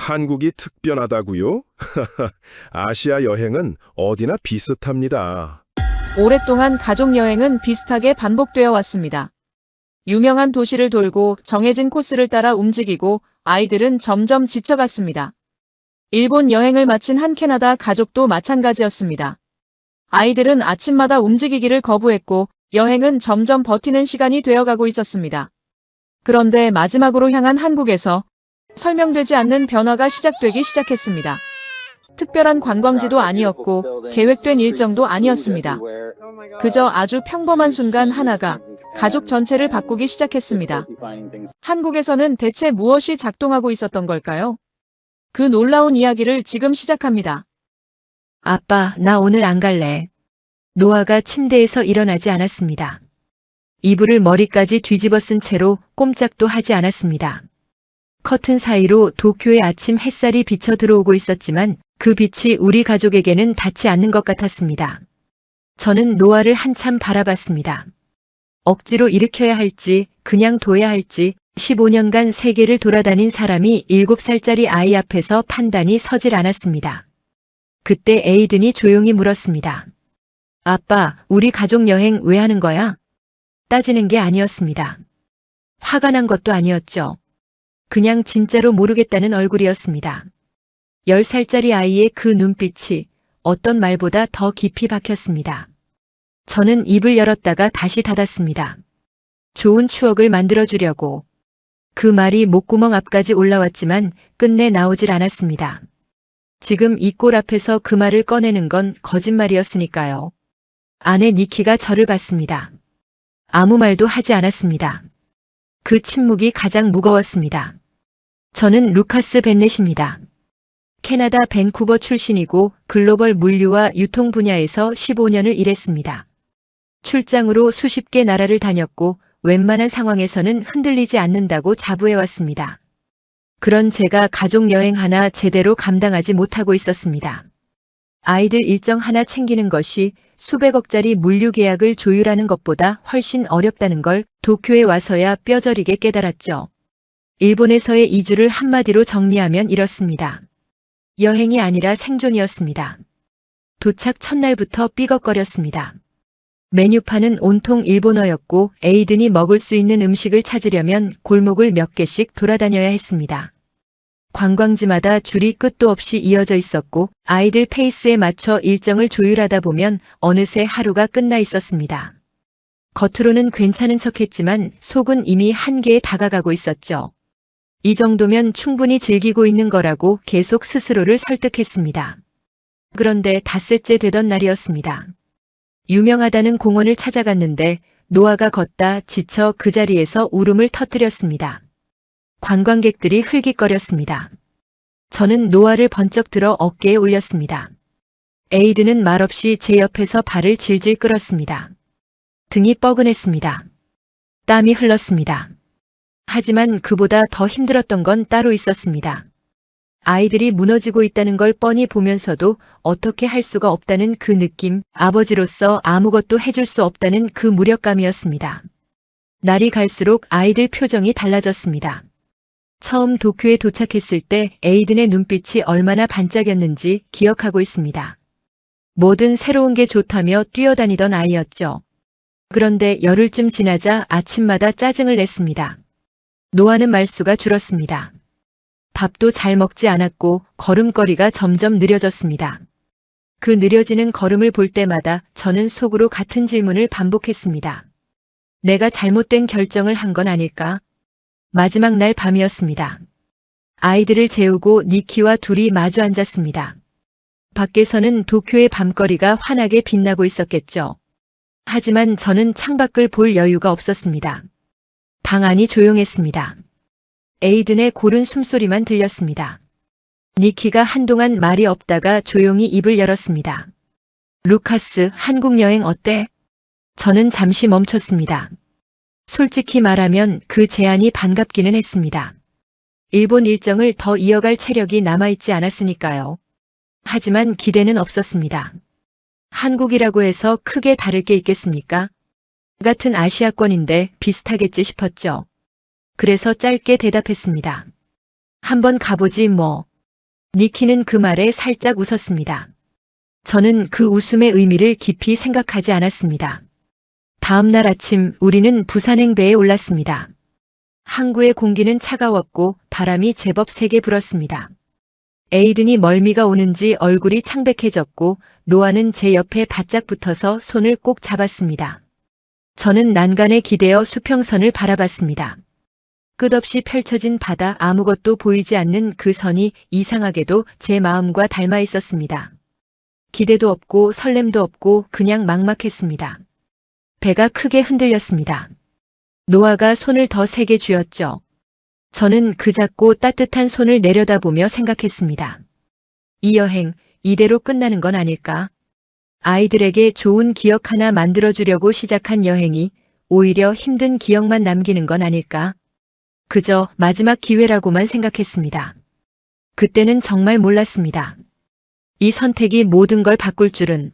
한국이 특별하다고요? 아시아 여행은 어디나 비슷합니다. 오랫동안 가족 여행은 비슷하게 반복되어 왔습니다. 유명한 도시를 돌고 정해진 코스를 따라 움직이고 아이들은 점점 지쳐갔습니다. 일본 여행을 마친 한 캐나다 가족도 마찬가지였습니다. 아이들은 아침마다 움직이기를 거부했고 여행은 점점 버티는 시간이 되어가고 있었습니다. 그런데 마지막으로 향한 한국에서 설명되지 않는 변화가 시작되기 시작했습니다. 특별한 관광지도 아니었고 계획된 일정도 아니었습니다. 그저 아주 평범한 순간 하나가 가족 전체를 바꾸기 시작했습니다. 한국에서는 대체 무엇이 작동하고 있었던 걸까요? 그 놀라운 이야기를 지금 시작합니다. 아빠, 나 오늘 안 갈래. 노아가 침대에서 일어나지 않았습니다. 이불을 머리까지 뒤집어 쓴 채로 꼼짝도 하지 않았습니다. 커튼 사이로 도쿄의 아침 햇살이 비쳐 들어오고 있었지만 그 빛이 우리 가족에게는 닿지 않는 것 같았습니다. 저는 노아를 한참 바라봤습니다. 억지로 일으켜야 할지 그냥 둬야 할지 15년간 세계를 돌아다닌 사람이 7살짜리 아이 앞에서 판단이 서질 않았습니다. 그때 에이든이 조용히 물었습니다. 아빠, 우리 가족 여행 왜 하는 거야? 따지는 게 아니었습니다. 화가 난 것도 아니었죠. 그냥 진짜로 모르겠다는 얼굴이었습니다. 10살짜리 아이의 그 눈빛이 어떤 말보다 더 깊이 박혔습니다. 저는 입을 열었다가 다시 닫았습니다. 좋은 추억을 만들어주려고. 그 말이 목구멍 앞까지 올라왔지만 끝내 나오질 않았습니다. 지금 이 꼴 앞에서 그 말을 꺼내는 건 거짓말이었으니까요. 아내 니키가 저를 봤습니다. 아무 말도 하지 않았습니다. 그 침묵이 가장 무거웠습니다. 저는 루카스 벤넷입니다. 캐나다 밴쿠버 출신이고 글로벌 물류와 유통 분야에서 15년을 일했습니다. 출장으로 수십 개 나라를 다녔고 웬만한 상황에서는 흔들리지 않는다고 자부해왔습니다. 그런 제가 가족 여행 하나 제대로 감당하지 못하고 있었습니다. 아이들 일정 하나 챙기는 것이 수백억짜리 물류 계약을 조율하는 것보다 훨씬 어렵다는 걸 도쿄에 와서야 뼈저리게 깨달았죠. 일본에서의 2주를 한마디로 정리하면 이렇습니다. 여행이 아니라 생존이었습니다. 도착 첫날부터 삐걱거렸습니다. 메뉴판은 온통 일본어였고 에이든이 먹을 수 있는 음식을 찾으려면 골목을 몇 개씩 돌아다녀야 했습니다. 관광지마다 줄이 끝도 없이 이어져 있었고 아이들 페이스에 맞춰 일정을 조율하다 보면 어느새 하루가 끝나 있었습니다. 겉으로는 괜찮은 척했지만 속은 이미 한계에 다가가고 있었죠. 이 정도면 충분히 즐기고 있는 거라고 계속 스스로를 설득했습니다. 그런데 닷새째 되던 날이었습니다. 유명하다는 공원을 찾아갔는데 노아가 걷다 지쳐 그 자리에서 울음을 터뜨렸습니다. 관광객들이 흘깃거렸습니다. 저는 노아를 번쩍 들어 어깨에 올렸습니다. 에이드는 말없이 제 옆에서 발을 질질 끌었습니다. 등이 뻐근했습니다. 땀이 흘렀습니다. 하지만 그보다 더 힘들었던 건 따로 있었습니다. 아이들이 무너지고 있다는 걸 뻔히 보면서도 어떻게 할 수가 없다는 그 느낌, 아버지로서 아무것도 해줄 수 없다는 그 무력감이었습니다. 날이 갈수록 아이들 표정이 달라졌습니다. 처음 도쿄에 도착했을 때 에이든의 눈빛이 얼마나 반짝였는지 기억하고 있습니다. 뭐든 새로운 게 좋다며 뛰어다니던 아이였죠. 그런데 열흘쯤 지나자 아침마다 짜증을 냈습니다. 노아는 말수가 줄었습니다. 밥도 잘 먹지 않았고 걸음걸이가 점점 느려졌습니다. 그 느려지는 걸음을 볼 때마다 저는 속으로 같은 질문을 반복했습니다. 내가 잘못된 결정을 한 건 아닐까? 마지막 날 밤이었습니다. 아이들을 재우고 니키와 둘이 마주 앉았습니다. 밖에서는 도쿄의 밤거리가 환하게 빛나고 있었겠죠. 하지만 저는 창밖을 볼 여유가 없었습니다. 방 안이 조용했습니다. 에이든의 고른 숨소리만 들렸습니다. 니키가 한동안 말이 없다가 조용히 입을 열었습니다. 루카스, 한국 여행 어때? 저는 잠시 멈췄습니다. 솔직히 말하면 그 제안이 반갑기는 했습니다. 일본 일정을 더 이어갈 체력이 남아있지 않았으니까요. 하지만 기대는 없었습니다. 한국이라고 해서 크게 다를 게 있겠습니까? 같은 아시아권인데 비슷하겠지 싶었죠. 그래서 짧게 대답했습니다. 한번 가보지 뭐. 니키는 그 말에 살짝 웃었습니다. 저는 그 웃음의 의미를 깊이 생각하지 않았습니다. 다음 날 아침 우리는 부산행배에 올랐습니다. 항구의 공기는 차가웠고 바람이 제법 세게 불었습니다. 에이든이 멀미가 오는지 얼굴이 창백해졌고 노아는 제 옆에 바짝 붙어서 손을 꼭 잡았습니다. 저는 난간에 기대어 수평선을 바라봤습니다. 끝없이 펼쳐진 바다, 아무것도 보이지 않는 그 선이 이상하게도 제 마음과 닮아 있었습니다. 기대도 없고 설렘도 없고 그냥 막막했습니다. 배가 크게 흔들렸습니다. 노아가 손을 더 세게 쥐었죠. 저는 그 작고 따뜻한 손을 내려다보며 생각했습니다. 이 여행 이대로 끝나는 건 아닐까? 아이들에게 좋은 기억 하나 만들어주려고 시작한 여행이 오히려 힘든 기억만 남기는 건 아닐까? 그저 마지막 기회라고만 생각했습니다. 그때는 정말 몰랐습니다. 이 선택이 모든 걸 바꿀 줄은.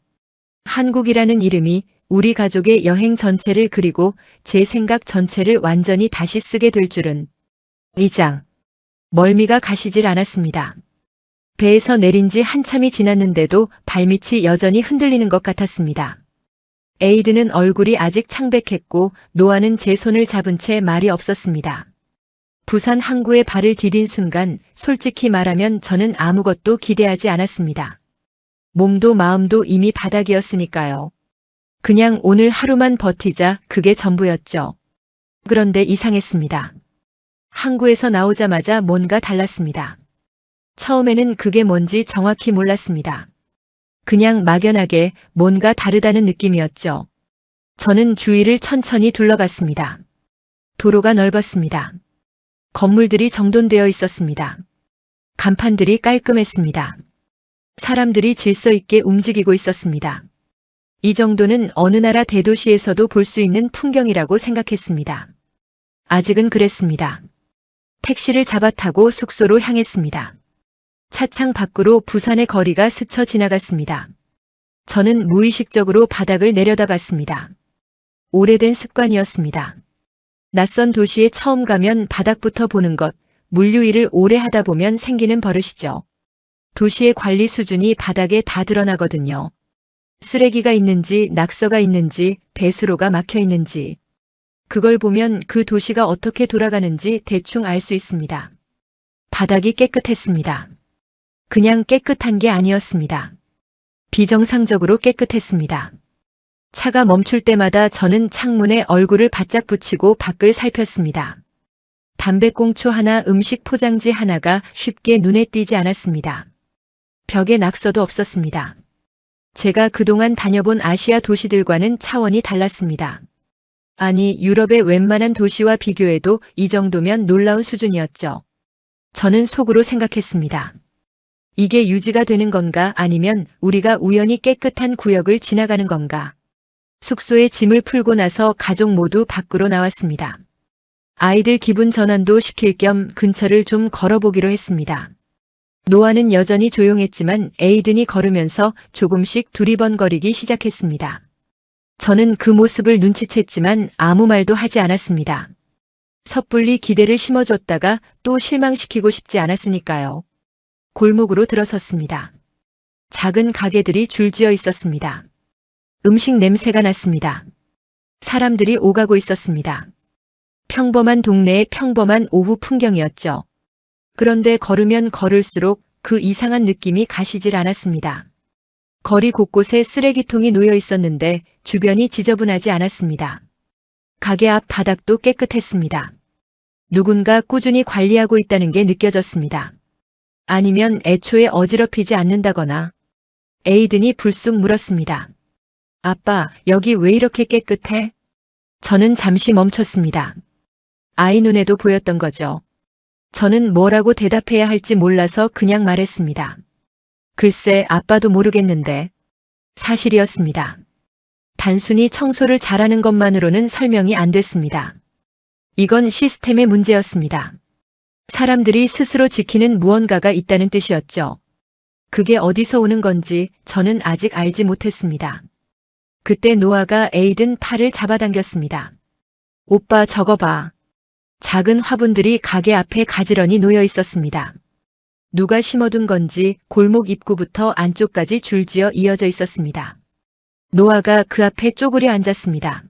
한국이라는 이름이 우리 가족의 여행 전체를 그리고 제 생각 전체를 완전히 다시 쓰게 될 줄은. 이장. 멀미가 가시질 않았습니다. 배에서 내린 지 한참이 지났는데도 발밑이 여전히 흔들리는 것 같았습니다. 에이드는 얼굴이 아직 창백했고 노아는 제 손을 잡은 채 말이 없었습니다. 부산 항구에 발을 디딘 순간 솔직히 말하면 저는 아무것도 기대하지 않았습니다. 몸도 마음도 이미 바닥이었으니까요. 그냥 오늘 하루만 버티자, 그게 전부였죠. 그런데 이상했습니다. 항구에서 나오자마자 뭔가 달랐습니다. 처음에는 그게 뭔지 정확히 몰랐습니다. 그냥 막연하게 뭔가 다르다는 느낌이었죠. 저는 주위를 천천히 둘러봤습니다. 도로가 넓었습니다. 건물들이 정돈되어 있었습니다. 간판들이 깔끔했습니다. 사람들이 질서 있게 움직이고 있었습니다. 이 정도는 어느 나라 대도시에서도 볼 수 있는 풍경이라고 생각했습니다. 아직은 그랬습니다. 택시를 잡아 타고 숙소로 향했습니다. 차창 밖으로 부산의 거리가 스쳐 지나갔습니다. 저는 무의식적으로 바닥을 내려다봤습니다. 오래된 습관이었습니다. 낯선 도시에 처음 가면 바닥부터 보는 것, 물류일을 오래 하다 보면 생기는 버릇이죠. 도시의 관리 수준이 바닥에 다 드러나거든요. 쓰레기가 있는지, 낙서가 있는지, 배수로가 막혀 있는지. 그걸 보면 그 도시가 어떻게 돌아가는지 대충 알 수 있습니다. 바닥이 깨끗했습니다. 그냥 깨끗한 게 아니었습니다. 비정상적으로 깨끗했습니다. 차가 멈출 때마다 저는 창문에 얼굴을 바짝 붙이고 밖을 살폈습니다. 담배꽁초 하나, 음식 포장지 하나가 쉽게 눈에 띄지 않았습니다. 벽에 낙서도 없었습니다. 제가 그동안 다녀본 아시아 도시들과는 차원이 달랐습니다. 아니, 유럽의 웬만한 도시와 비교해도 이 정도면 놀라운 수준이었죠. 저는 속으로 생각했습니다. 이게 유지가 되는 건가, 아니면 우리가 우연히 깨끗한 구역을 지나가는 건가? 숙소에 짐을 풀고 나서 가족 모두 밖으로 나왔습니다. 아이들 기분 전환도 시킬 겸 근처를 좀 걸어보기로 했습니다. 노아는 여전히 조용했지만 에이든이 걸으면서 조금씩 두리번거리기 시작했습니다. 저는 그 모습을 눈치챘지만 아무 말도 하지 않았습니다. 섣불리 기대를 심어줬다가 또 실망시키고 싶지 않았으니까요. 골목으로 들어섰습니다. 작은 가게들이 줄지어 있었습니다. 음식 냄새가 났습니다. 사람들이 오가고 있었습니다. 평범한 동네의 평범한 오후 풍경이었죠. 그런데 걸으면 걸을수록 그 이상한 느낌이 가시질 않았습니다. 거리 곳곳에 쓰레기통이 놓여 있었는데 주변이 지저분하지 않았습니다. 가게 앞 바닥도 깨끗했습니다. 누군가 꾸준히 관리하고 있다는 게 느껴졌습니다. 아니면 애초에 어지럽히지 않는다거나. 에이든이 불쑥 물었습니다. 아빠, 여기 왜 이렇게 깨끗해? 저는 잠시 멈췄습니다. 아이 눈에도 보였던 거죠. 저는 뭐라고 대답해야 할지 몰라서 그냥 말했습니다. 글쎄, 아빠도 모르겠는데. 사실이었습니다. 단순히 청소를 잘하는 것만으로는 설명이 안 됐습니다. 이건 시스템의 문제였습니다. 사람들이 스스로 지키는 무언가가 있다는 뜻이었죠. 그게 어디서 오는 건지 저는 아직 알지 못했습니다. 그때 노아가 에이든 팔을 잡아당겼습니다. 오빠, 저거 봐. 작은 화분들이 가게 앞에 가지런히 놓여 있었습니다. 누가 심어둔 건지 골목 입구부터 안쪽까지 줄지어 이어져 있었습니다. 노아가 그 앞에 쪼그려 앉았습니다.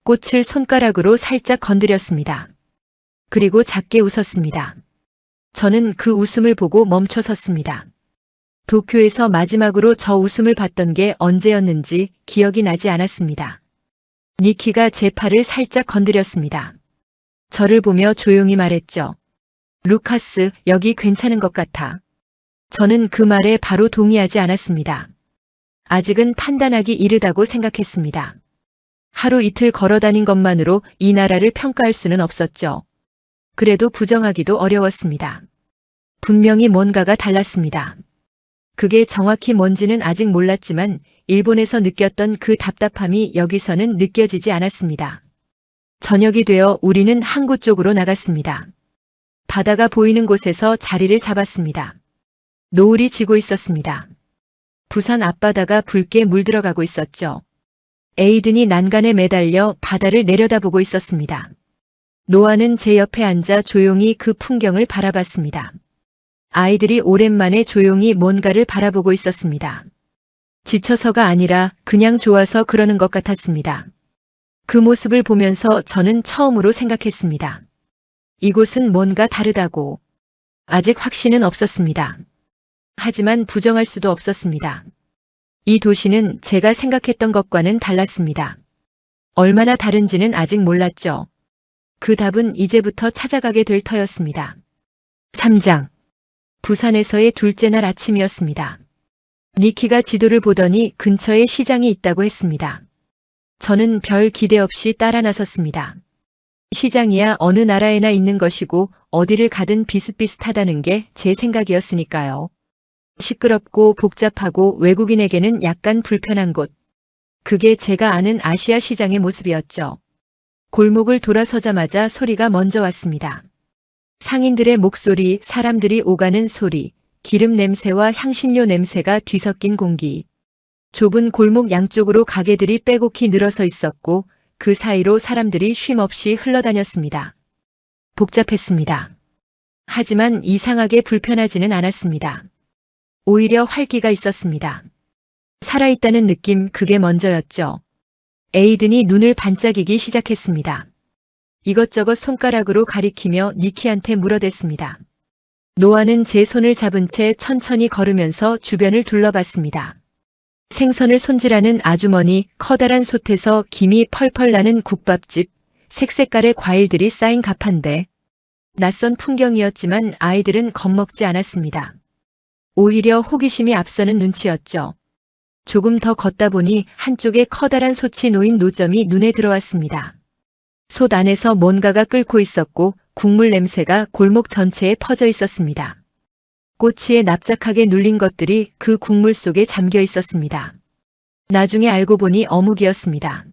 꽃을 손가락으로 살짝 건드렸습니다. 그리고 작게 웃었습니다. 저는 그 웃음을 보고 멈춰 섰습니다. 도쿄에서 마지막으로 저 웃음을 봤던 게 언제였는지 기억이 나지 않았습니다. 니키가 제 팔을 살짝 건드렸습니다. 저를 보며 조용히 말했죠. 루카스, 여기 괜찮은 것 같아. 저는 그 말에 바로 동의하지 않았습니다. 아직은 판단하기 이르다고 생각했습니다. 하루 이틀 걸어 다닌 것만으로 이 나라를 평가할 수는 없었죠. 그래도 부정하기도 어려웠습니다. 분명히 뭔가가 달랐습니다. 그게 정확히 뭔지는 아직 몰랐지만 일본에서 느꼈던 그 답답함이 여기서는 느껴지지 않았습니다. 저녁이 되어 우리는 항구 쪽으로 나갔습니다. 바다가 보이는 곳에서 자리를 잡았습니다. 노을이 지고 있었습니다. 부산 앞바다가 붉게 물들어가고 있었죠. 에이든이 난간에 매달려 바다를 내려다보고 있었습니다. 노아는 제 옆에 앉아 조용히 그 풍경을 바라봤습니다. 아이들이 오랜만에 조용히 뭔가를 바라보고 있었습니다. 지쳐서가 아니라 그냥 좋아서 그러는 것 같았습니다. 그 모습을 보면서 저는 처음으로 생각했습니다. 이곳은 뭔가 다르다고. 아직 확신은 없었습니다. 하지만 부정할 수도 없었습니다. 이 도시는 제가 생각했던 것과는 달랐습니다. 얼마나 다른지는 아직 몰랐죠. 그 답은 이제부터 찾아가게 될 터였습니다. 3장. 부산에서의 둘째 날 아침이었습니다. 니키가 지도를 보더니 근처에 시장이 있다고 했습니다. 저는 별 기대 없이 따라 나섰습니다. 시장이야 어느 나라에나 있는 것이고 어디를 가든 비슷비슷하다는 게 제 생각이었으니까요. 시끄럽고 복잡하고 외국인에게는 약간 불편한 곳. 그게 제가 아는 아시아 시장의 모습이었죠. 골목을 돌아서자마자 소리가 먼저 왔습니다. 상인들의 목소리, 사람들이 오가는 소리, 기름 냄새와 향신료 냄새가 뒤섞인 공기. 좁은 골목 양쪽으로 가게들이 빼곡히 늘어서 있었고 그 사이로 사람들이 쉼없이 흘러다녔습니다. 복잡했습니다. 하지만 이상하게 불편하지는 않았습니다. 오히려 활기가 있었습니다. 살아있다는 느낌, 그게 먼저였죠. 에이든이 눈을 반짝이기 시작했습니다. 이것저것 손가락으로 가리키며 니키한테 물어댔습니다. 노아는 제 손을 잡은 채 천천히 걸으면서 주변을 둘러봤습니다. 생선을 손질하는 아주머니, 커다란 솥에서 김이 펄펄 나는 국밥집, 색색깔의 과일들이 쌓인 가판대. 낯선 풍경이었지만 아이들은 겁먹지 않았습니다. 오히려 호기심이 앞서는 눈치였죠. 조금 더 걷다 보니 한쪽에 커다란 솥이 놓인 노점이 눈에 들어왔습니다. 솥 안에서 뭔가가 끓고 있었고 국물 냄새가 골목 전체에 퍼져 있었습니다. 꼬치에 납작하게 눌린 것들이 그 국물 속에 잠겨 있었습니다. 나중에 알고 보니 어묵이었습니다.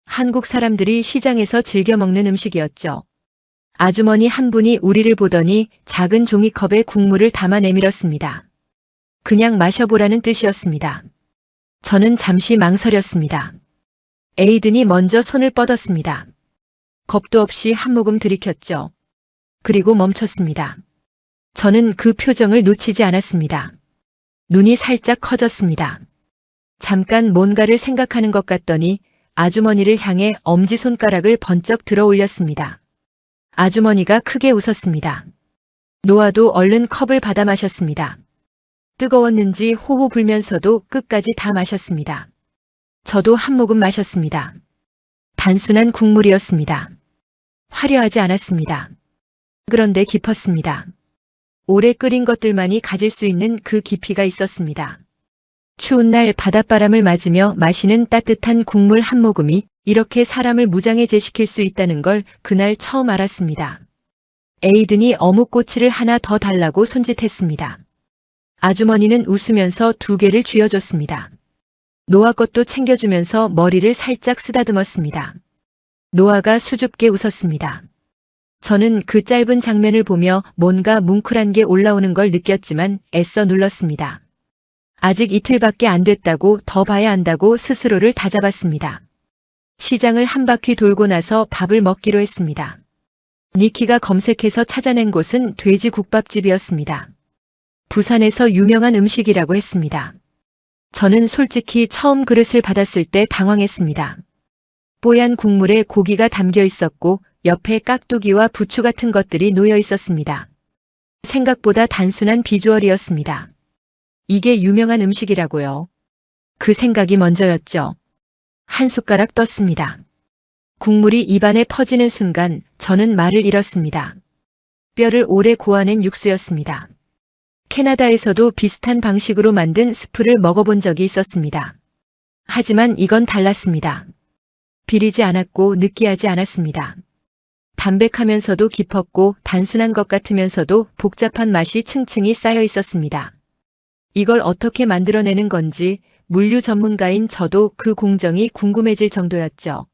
한국 사람들이 시장에서 즐겨 먹는 음식이었죠. 아주머니 한 분이 우리를 보더니 작은 종이컵에 국물을 담아 내밀었습니다. 그냥 마셔보라는 뜻이었습니다. 저는 잠시 망설였습니다. 에이든이 먼저 손을 뻗었습니다. 겁도 없이 한 모금 들이켰죠. 그리고 멈췄습니다. 저는 그 표정을 놓치지 않았습니다. 눈이 살짝 커졌습니다. 잠깐 뭔가를 생각하는 것 같더니 아주머니를 향해 엄지손가락을 번쩍 들어 올렸습니다. 아주머니가 크게 웃었습니다. 노아도 얼른 컵을 받아 마셨습니다. 뜨거웠는지 호호 불면서도 끝까지 다 마셨습니다. 저도 한 모금 마셨습니다. 단순한 국물이었습니다. 화려하지 않았습니다. 그런데 깊었습니다. 오래 끓인 것들만이 가질 수 있는 그 깊이가 있었습니다. 추운 날 바닷바람을 맞으며 마시는 따뜻한 국물 한 모금이 이렇게 사람을 무장해제시킬 수 있다는 걸 그날 처음 알았습니다. 에이든이 어묵꼬치를 하나 더 달라고 손짓했습니다. 아주머니는 웃으면서 2개를 쥐어줬습니다. 노아 것도 챙겨주면서 머리를 살짝 쓰다듬었습니다. 노아가 수줍게 웃었습니다. 저는 그 짧은 장면을 보며 뭔가 뭉클한 게 올라오는 걸 느꼈지만 애써 눌렀습니다. 아직 이틀밖에 안 됐다고, 더 봐야 한다고 스스로를 다잡았습니다. 시장을 한 바퀴 돌고 나서 밥을 먹기로 했습니다. 니키가 검색해서 찾아낸 곳은 돼지국밥집이었습니다. 부산에서 유명한 음식이라고 했습니다. 저는 솔직히 처음 그릇을 받았을 때 당황했습니다. 뽀얀 국물에 고기가 담겨 있었고 옆에 깍두기와 부추 같은 것들이 놓여 있었습니다. 생각보다 단순한 비주얼이었습니다. 이게 유명한 음식이라고요. 그 생각이 먼저였죠. 한 숟가락 떴습니다. 국물이 입안에 퍼지는 순간 저는 말을 잃었습니다. 뼈를 오래 고아낸 육수였습니다. 캐나다에서도 비슷한 방식으로 만든 스프를 먹어본 적이 있었습니다. 하지만 이건 달랐습니다. 비리지 않았고 느끼하지 않았습니다. 담백하면서도 깊었고 단순한 것 같으면서도 복잡한 맛이 층층이 쌓여 있었습니다. 이걸 어떻게 만들어내는 건지 물류 전문가인 저도 그 공정이 궁금해질 정도였죠.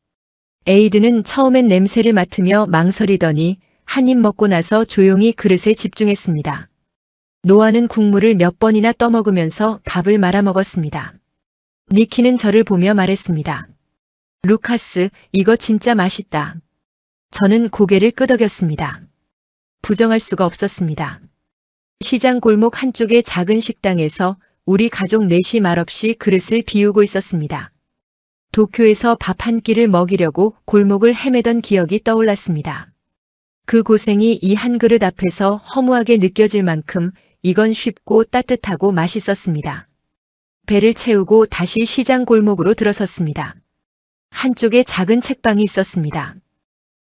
에이드는 처음엔 냄새를 맡으며 망설이더니 한 입 먹고 나서 조용히 그릇에 집중했습니다. 노아는 국물을 몇 번이나 떠먹으면서 밥을 말아 먹었습니다. 니키는 저를 보며 말했습니다. 루카스, 이거 진짜 맛있다. 저는 고개를 끄덕였습니다. 부정할 수가 없었습니다. 시장 골목 한쪽의 작은 식당에서 우리 가족 넷이 말없이 그릇을 비우고 있었습니다. 도쿄에서 밥 한 끼를 먹이려고 골목을 헤매던 기억이 떠올랐습니다. 그 고생이 이 한 그릇 앞에서 허무하게 느껴질 만큼 이건 쉽고 따뜻하고 맛있었습니다. 배를 채우고 다시 시장 골목으로 들어섰습니다. 한쪽에 작은 책방이 있었습니다.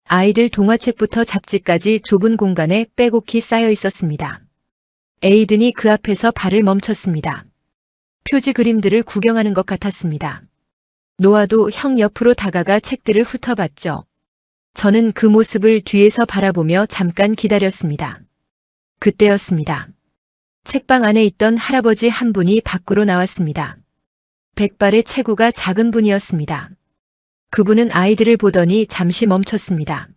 아이들 동화책부터 잡지까지 좁은 공간에 빼곡히 쌓여 있었습니다. 에이든이 그 앞에서 발을 멈췄습니다. 표지 그림들을 구경하는 것 같았습니다. 노아도 형 옆으로 다가가 책들을 훑어봤죠. 저는 그 모습을 뒤에서 바라보며 잠깐 기다렸습니다. 그때였습니다. 책방 안에 있던 할아버지 한 분이 밖으로 나왔습니다. 백발의 체구가 작은 분이었습니다. 그분은 아이들을 보더니 잠시 멈췄습니다.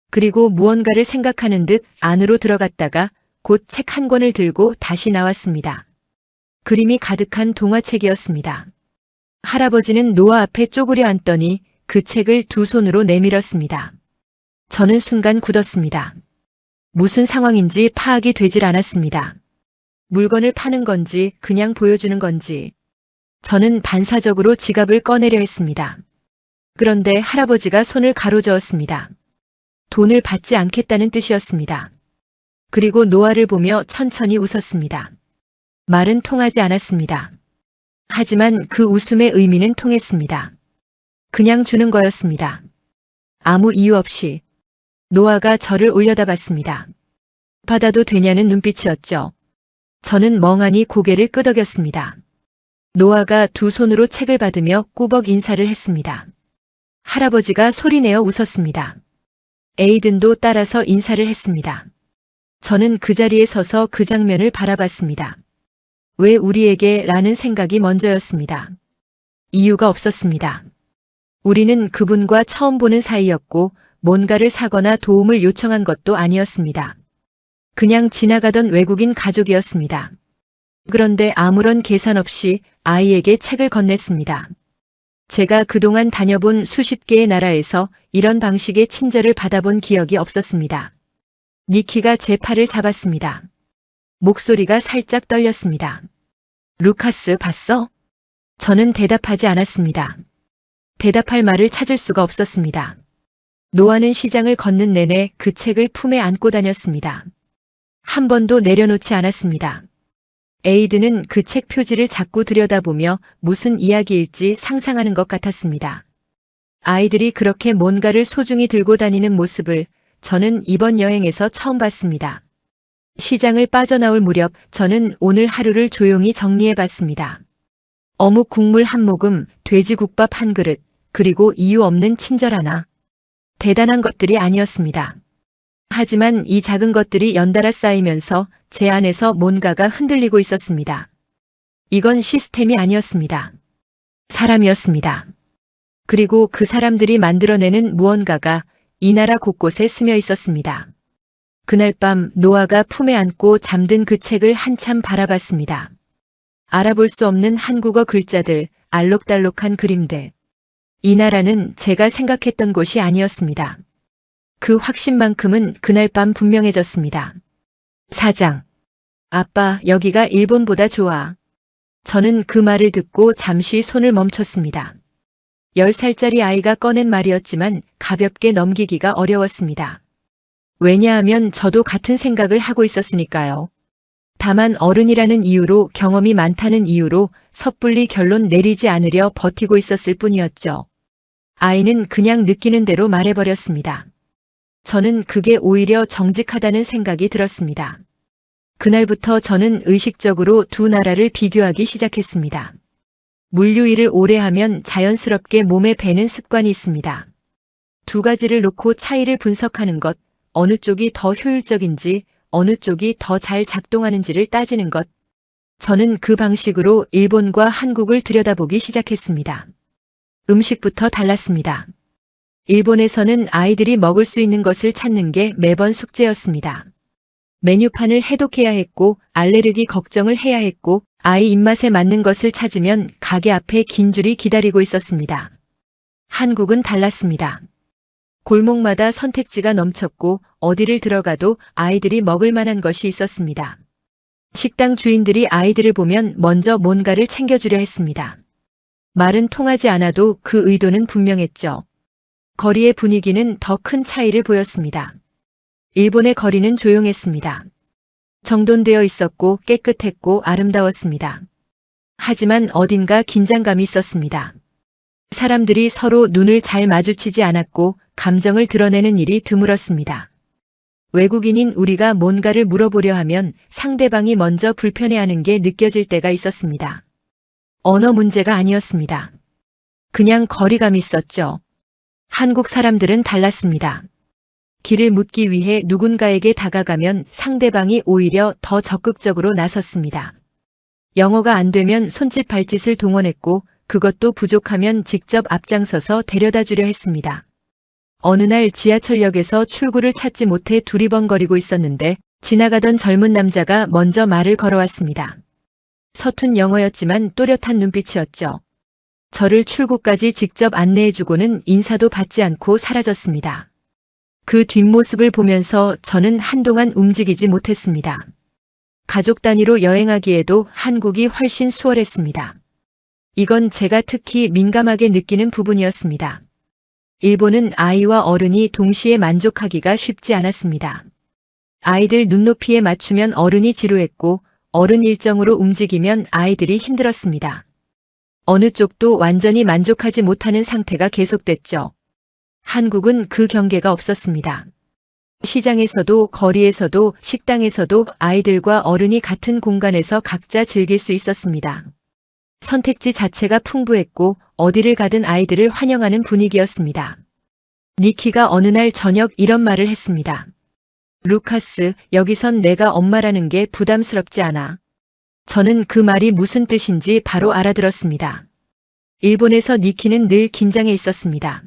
그리고 무언가를 생각하는 듯 안으로 들어갔다가 곧 책 한 권을 들고 다시 나왔습니다. 그림이 가득한 동화책이었습니다. 할아버지는 노아 앞에 쪼그려 앉더니 그 책을 두 손으로 내밀었습니다. 저는 순간 굳었습니다. 무슨 상황인지 파악이 되질 않았습니다. 물건을 파는 건지 그냥 보여주는 건지. 저는 반사적으로 지갑을 꺼내려 했습니다. 그런데 할아버지가 손을 가로저었습니다. 돈을 받지 않겠다는 뜻이었습니다. 그리고 노아를 보며 천천히 웃었습니다. 말은 통하지 않았습니다. 하지만 그 웃음의 의미는 통했습니다. 그냥 주는 거였습니다. 아무 이유 없이. 노아가 저를 올려다봤습니다. 받아도 되냐는 눈빛이었죠. 저는 멍하니 고개를 끄덕였습니다. 노아가 두 손으로 책을 받으며 꾸벅 인사를 했습니다. 할아버지가 소리내어 웃었습니다. 에이든도 따라서 인사를 했습니다. 저는 그 자리에 서서 그 장면을 바라봤습니다. 왜 우리에게 라는 생각이 먼저였습니다. 이유가 없었습니다. 우리는 그분과 처음 보는 사이였고 뭔가를 사거나 도움을 요청한 것도 아니었습니다. 그냥 지나가던 외국인 가족이었습니다. 그런데 아무런 계산 없이 아이에게 책을 건넸습니다. 제가 그동안 다녀본 수십 개의 나라에서 이런 방식의 친절을 받아본 기억이 없었습니다. 니키가 제 팔을 잡았습니다. 목소리가 살짝 떨렸습니다. 루카스, 봤어? 저는 대답하지 않았습니다. 대답할 말을 찾을 수가 없었습니다. 노아는 시장을 걷는 내내 그 책을 품에 안고 다녔습니다. 한 번도 내려놓지 않았습니다. 에이드는 그 책 표지를 자꾸 들여다보며 무슨 이야기일지 상상하는 것 같았습니다. 아이들이 그렇게 뭔가를 소중히 들고 다니는 모습을 저는 이번 여행에서 처음 봤습니다. 시장을 빠져나올 무렵 저는 오늘 하루를 조용히 정리해봤습니다. 어묵 국물 한 모금, 돼지국밥 한 그릇, 그리고 이유 없는 친절 하나. 대단한 것들이 아니었습니다. 하지만 이 작은 것들이 연달아 쌓이면서 제 안에서 뭔가가 흔들리고 있었습니다. 이건 시스템이 아니었습니다. 사람이었습니다. 그리고 그 사람들이 만들어내는 무언가가 이 나라 곳곳에 스며 있었습니다. 그날 밤 노아가 품에 안고 잠든 그 책을 한참 바라봤습니다. 알아볼 수 없는 한국어 글자들, 알록달록한 그림들. 이 나라는 제가 생각했던 곳이 아니었습니다. 그 확신만큼은 그날 밤 분명해졌습니다. 사장. 아빠, 여기가 일본보다 좋아. 저는 그 말을 듣고 잠시 손을 멈췄습니다. 10살짜리 아이가 꺼낸 말이었지만 가볍게 넘기기가 어려웠습니다. 왜냐하면 저도 같은 생각을 하고 있었으니까요. 다만 어른이라는 이유로, 경험이 많다는 이유로 섣불리 결론 내리지 않으려 버티고 있었을 뿐이었죠. 아이는 그냥 느끼는 대로 말해버렸습니다. 저는 그게 오히려 정직하다는 생각이 들었습니다. 그날부터 저는 의식적으로 두 나라를 비교하기 시작했습니다. 물류 일을 오래 하면 자연스럽게 몸에 배는 습관이 있습니다. 두 가지를 놓고 차이를 분석하는 것, 어느 쪽이 더 효율적인지, 어느 쪽이 더 잘 작동하는지를 따지는 것. 저는 그 방식으로 일본과 한국을 들여다보기 시작했습니다. 음식부터 달랐습니다. 일본에서는 아이들이 먹을 수 있는 것을 찾는 게 매번 숙제였습니다. 메뉴판을 해독해야 했고, 알레르기 걱정을 해야 했고, 아이 입맛에 맞는 것을 찾으면 가게 앞에 긴 줄이 기다리고 있었습니다. 한국은 달랐습니다. 골목마다 선택지가 넘쳤고 어디를 들어가도 아이들이 먹을 만한 것이 있었습니다. 식당 주인들이 아이들을 보면 먼저 뭔가를 챙겨주려 했습니다. 말은 통하지 않아도 그 의도는 분명했죠. 거리의 분위기는 더 큰 차이를 보였습니다. 일본의 거리는 조용했습니다. 정돈되어 있었고 깨끗했고 아름다웠습니다. 하지만 어딘가 긴장감이 있었습니다. 사람들이 서로 눈을 잘 마주치지 않았고 감정을 드러내는 일이 드물었습니다. 외국인인 우리가 뭔가를 물어보려 하면 상대방이 먼저 불편해하는 게 느껴질 때가 있었습니다. 언어 문제가 아니었습니다. 그냥 거리감이 있었죠. 한국 사람들은 달랐습니다. 길을 묻기 위해 누군가에게 다가가면 상대방이 오히려 더 적극적으로 나섰습니다. 영어가 안 되면 손짓 발짓을 동원했고 그것도 부족하면 직접 앞장서서 데려다 주려 했습니다. 어느 날 지하철역에서 출구를 찾지 못해 두리번거리고 있었는데 지나가던 젊은 남자가 먼저 말을 걸어왔습니다. 서툰 영어였지만 또렷한 눈빛이었죠. 저를 출구까지 직접 안내해주고는 인사도 받지 않고 사라졌습니다. 그 뒷모습을 보면서 저는 한동안 움직이지 못했습니다. 가족 단위로 여행하기에도 한국이 훨씬 수월했습니다. 이건 제가 특히 민감하게 느끼는 부분이었습니다. 일본은 아이와 어른이 동시에 만족하기가 쉽지 않았습니다. 아이들 눈높이에 맞추면 어른이 지루했고 어른 일정으로 움직이면 아이들이 힘들었습니다. 어느 쪽도 완전히 만족하지 못하는 상태가 계속됐죠. 한국은 그 경계가 없었습니다. 시장에서도 거리에서도 식당에서도 아이들과 어른이 같은 공간에서 각자 즐길 수 있었습니다. 선택지 자체가 풍부했고 어디를 가든 아이들을 환영하는 분위기였습니다. 니키가 어느 날 저녁 이런 말을 했습니다. 루카스, 여기선 내가 엄마라는 게 부담스럽지 않아. 저는 그 말이 무슨 뜻인지 바로 알아들었습니다. 일본에서 니키는 늘 긴장해 있었습니다.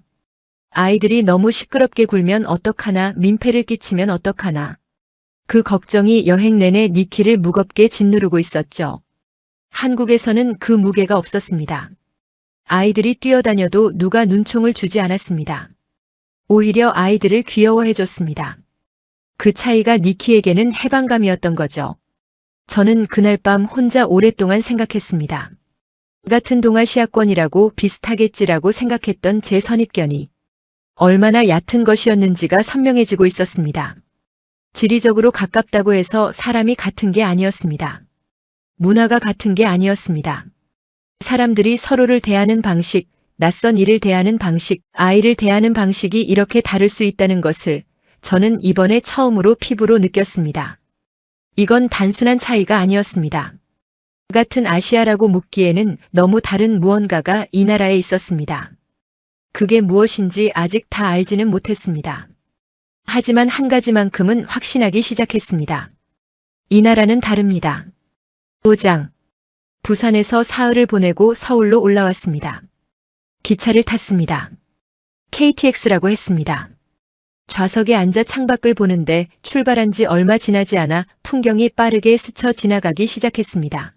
아이들이 너무 시끄럽게 굴면 어떡하나, 민폐를 끼치면 어떡하나. 그 걱정이 여행 내내 니키를 무겁게 짓누르고 있었죠. 한국에서는 그 무게가 없었습니다. 아이들이 뛰어다녀도 누가 눈총을 주지 않았습니다. 오히려 아이들을 귀여워해줬습니다. 그 차이가 니키에게는 해방감이었던 거죠. 저는 그날 밤 혼자 오랫동안 생각했습니다. 같은 동아시아권이라고 비슷하겠지라고 생각했던 제 선입견이 얼마나 얕은 것이었는지가 선명해지고 있었습니다. 지리적으로 가깝다고 해서 사람이 같은 게 아니었습니다. 문화가 같은 게 아니었습니다. 사람들이 서로를 대하는 방식, 낯선 일을 대하는 방식, 아이를 대하는 방식이 이렇게 다를 수 있다는 것을 저는 이번에 처음으로 피부로 느꼈습니다. 이건 단순한 차이가 아니었습니다. 같은 아시아라고 묻기에는 너무 다른 무언가가 이 나라에 있었습니다. 그게 무엇인지 아직 다 알지는 못했습니다. 하지만 한 가지만큼은 확신하기 시작했습니다. 이 나라는 다릅니다. 5장. 부산에서 사흘을 보내고 서울로 올라왔습니다. 기차를 탔습니다. KTX라고 했습니다. 좌석에 앉아 창밖을 보는데 출발한 지 얼마 지나지 않아 풍경이 빠르게 스쳐 지나가기 시작했습니다.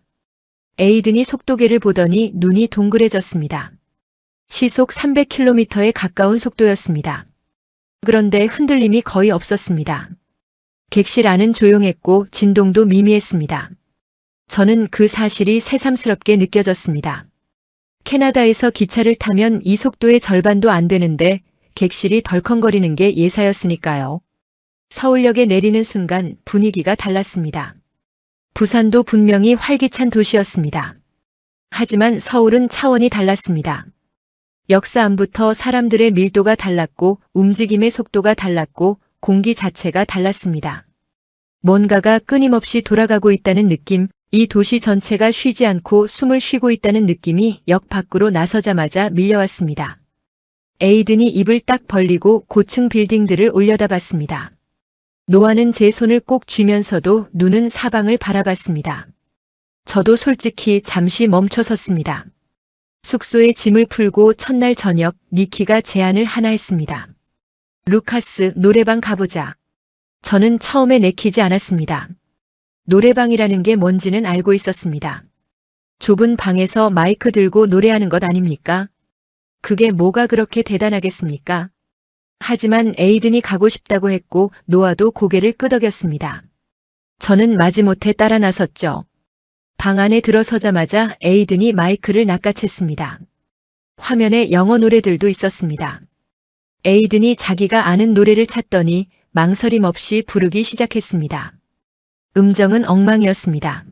에이든이 속도계를 보더니 눈이 동그래졌습니다. 시속 300km에 가까운 속도였습니다. 그런데 흔들림이 거의 없었습니다. 객실 안은 조용했고 진동도 미미했습니다. 저는 그 사실이 새삼스럽게 느껴졌습니다. 캐나다에서 기차를 타면 이 속도의 절반도 안 되는데 객실이 덜컹거리는 게 예사였으니까요. 서울역에 내리는 순간 분위기가 달랐습니다. 부산도 분명히 활기찬 도시였습니다. 하지만 서울은 차원이 달랐습니다. 역사 안부터 사람들의 밀도가 달랐고 움직임의 속도가 달랐고 공기 자체가 달랐습니다. 뭔가가 끊임없이 돌아가고 있다는 느낌, 이 도시 전체가 쉬지 않고 숨을 쉬고 있다는 느낌이 역 밖으로 나서자마자 밀려왔습니다. 에이든이 입을 딱 벌리고 고층 빌딩들을 올려다봤습니다. 노아는 제 손을 꼭 쥐면서도 눈은 사방을 바라봤습니다. 저도 솔직히 잠시 멈춰섰습니다. 숙소에 짐을 풀고 첫날 저녁 니키가 제안을 하나 했습니다. 루카스, 노래방 가보자. 저는 처음에 내키지 않았습니다. 노래방이라는 게 뭔지는 알고 있었습니다. 좁은 방에서 마이크 들고 노래하는 것 아닙니까? 그게 뭐가 그렇게 대단하겠습니까? 하지만 에이든이 가고 싶다고 했고 노아도 고개를 끄덕였습니다. 저는 마지못해 따라 나섰죠. 방 안에 들어서자마자 에이든이 마이크를 낚아챘습니다. 화면에 영어 노래들도 있었습니다. 에이든이 자기가 아는 노래를 찾더니 망설임 없이 부르기 시작했습니다. 음정은 엉망이었습니다.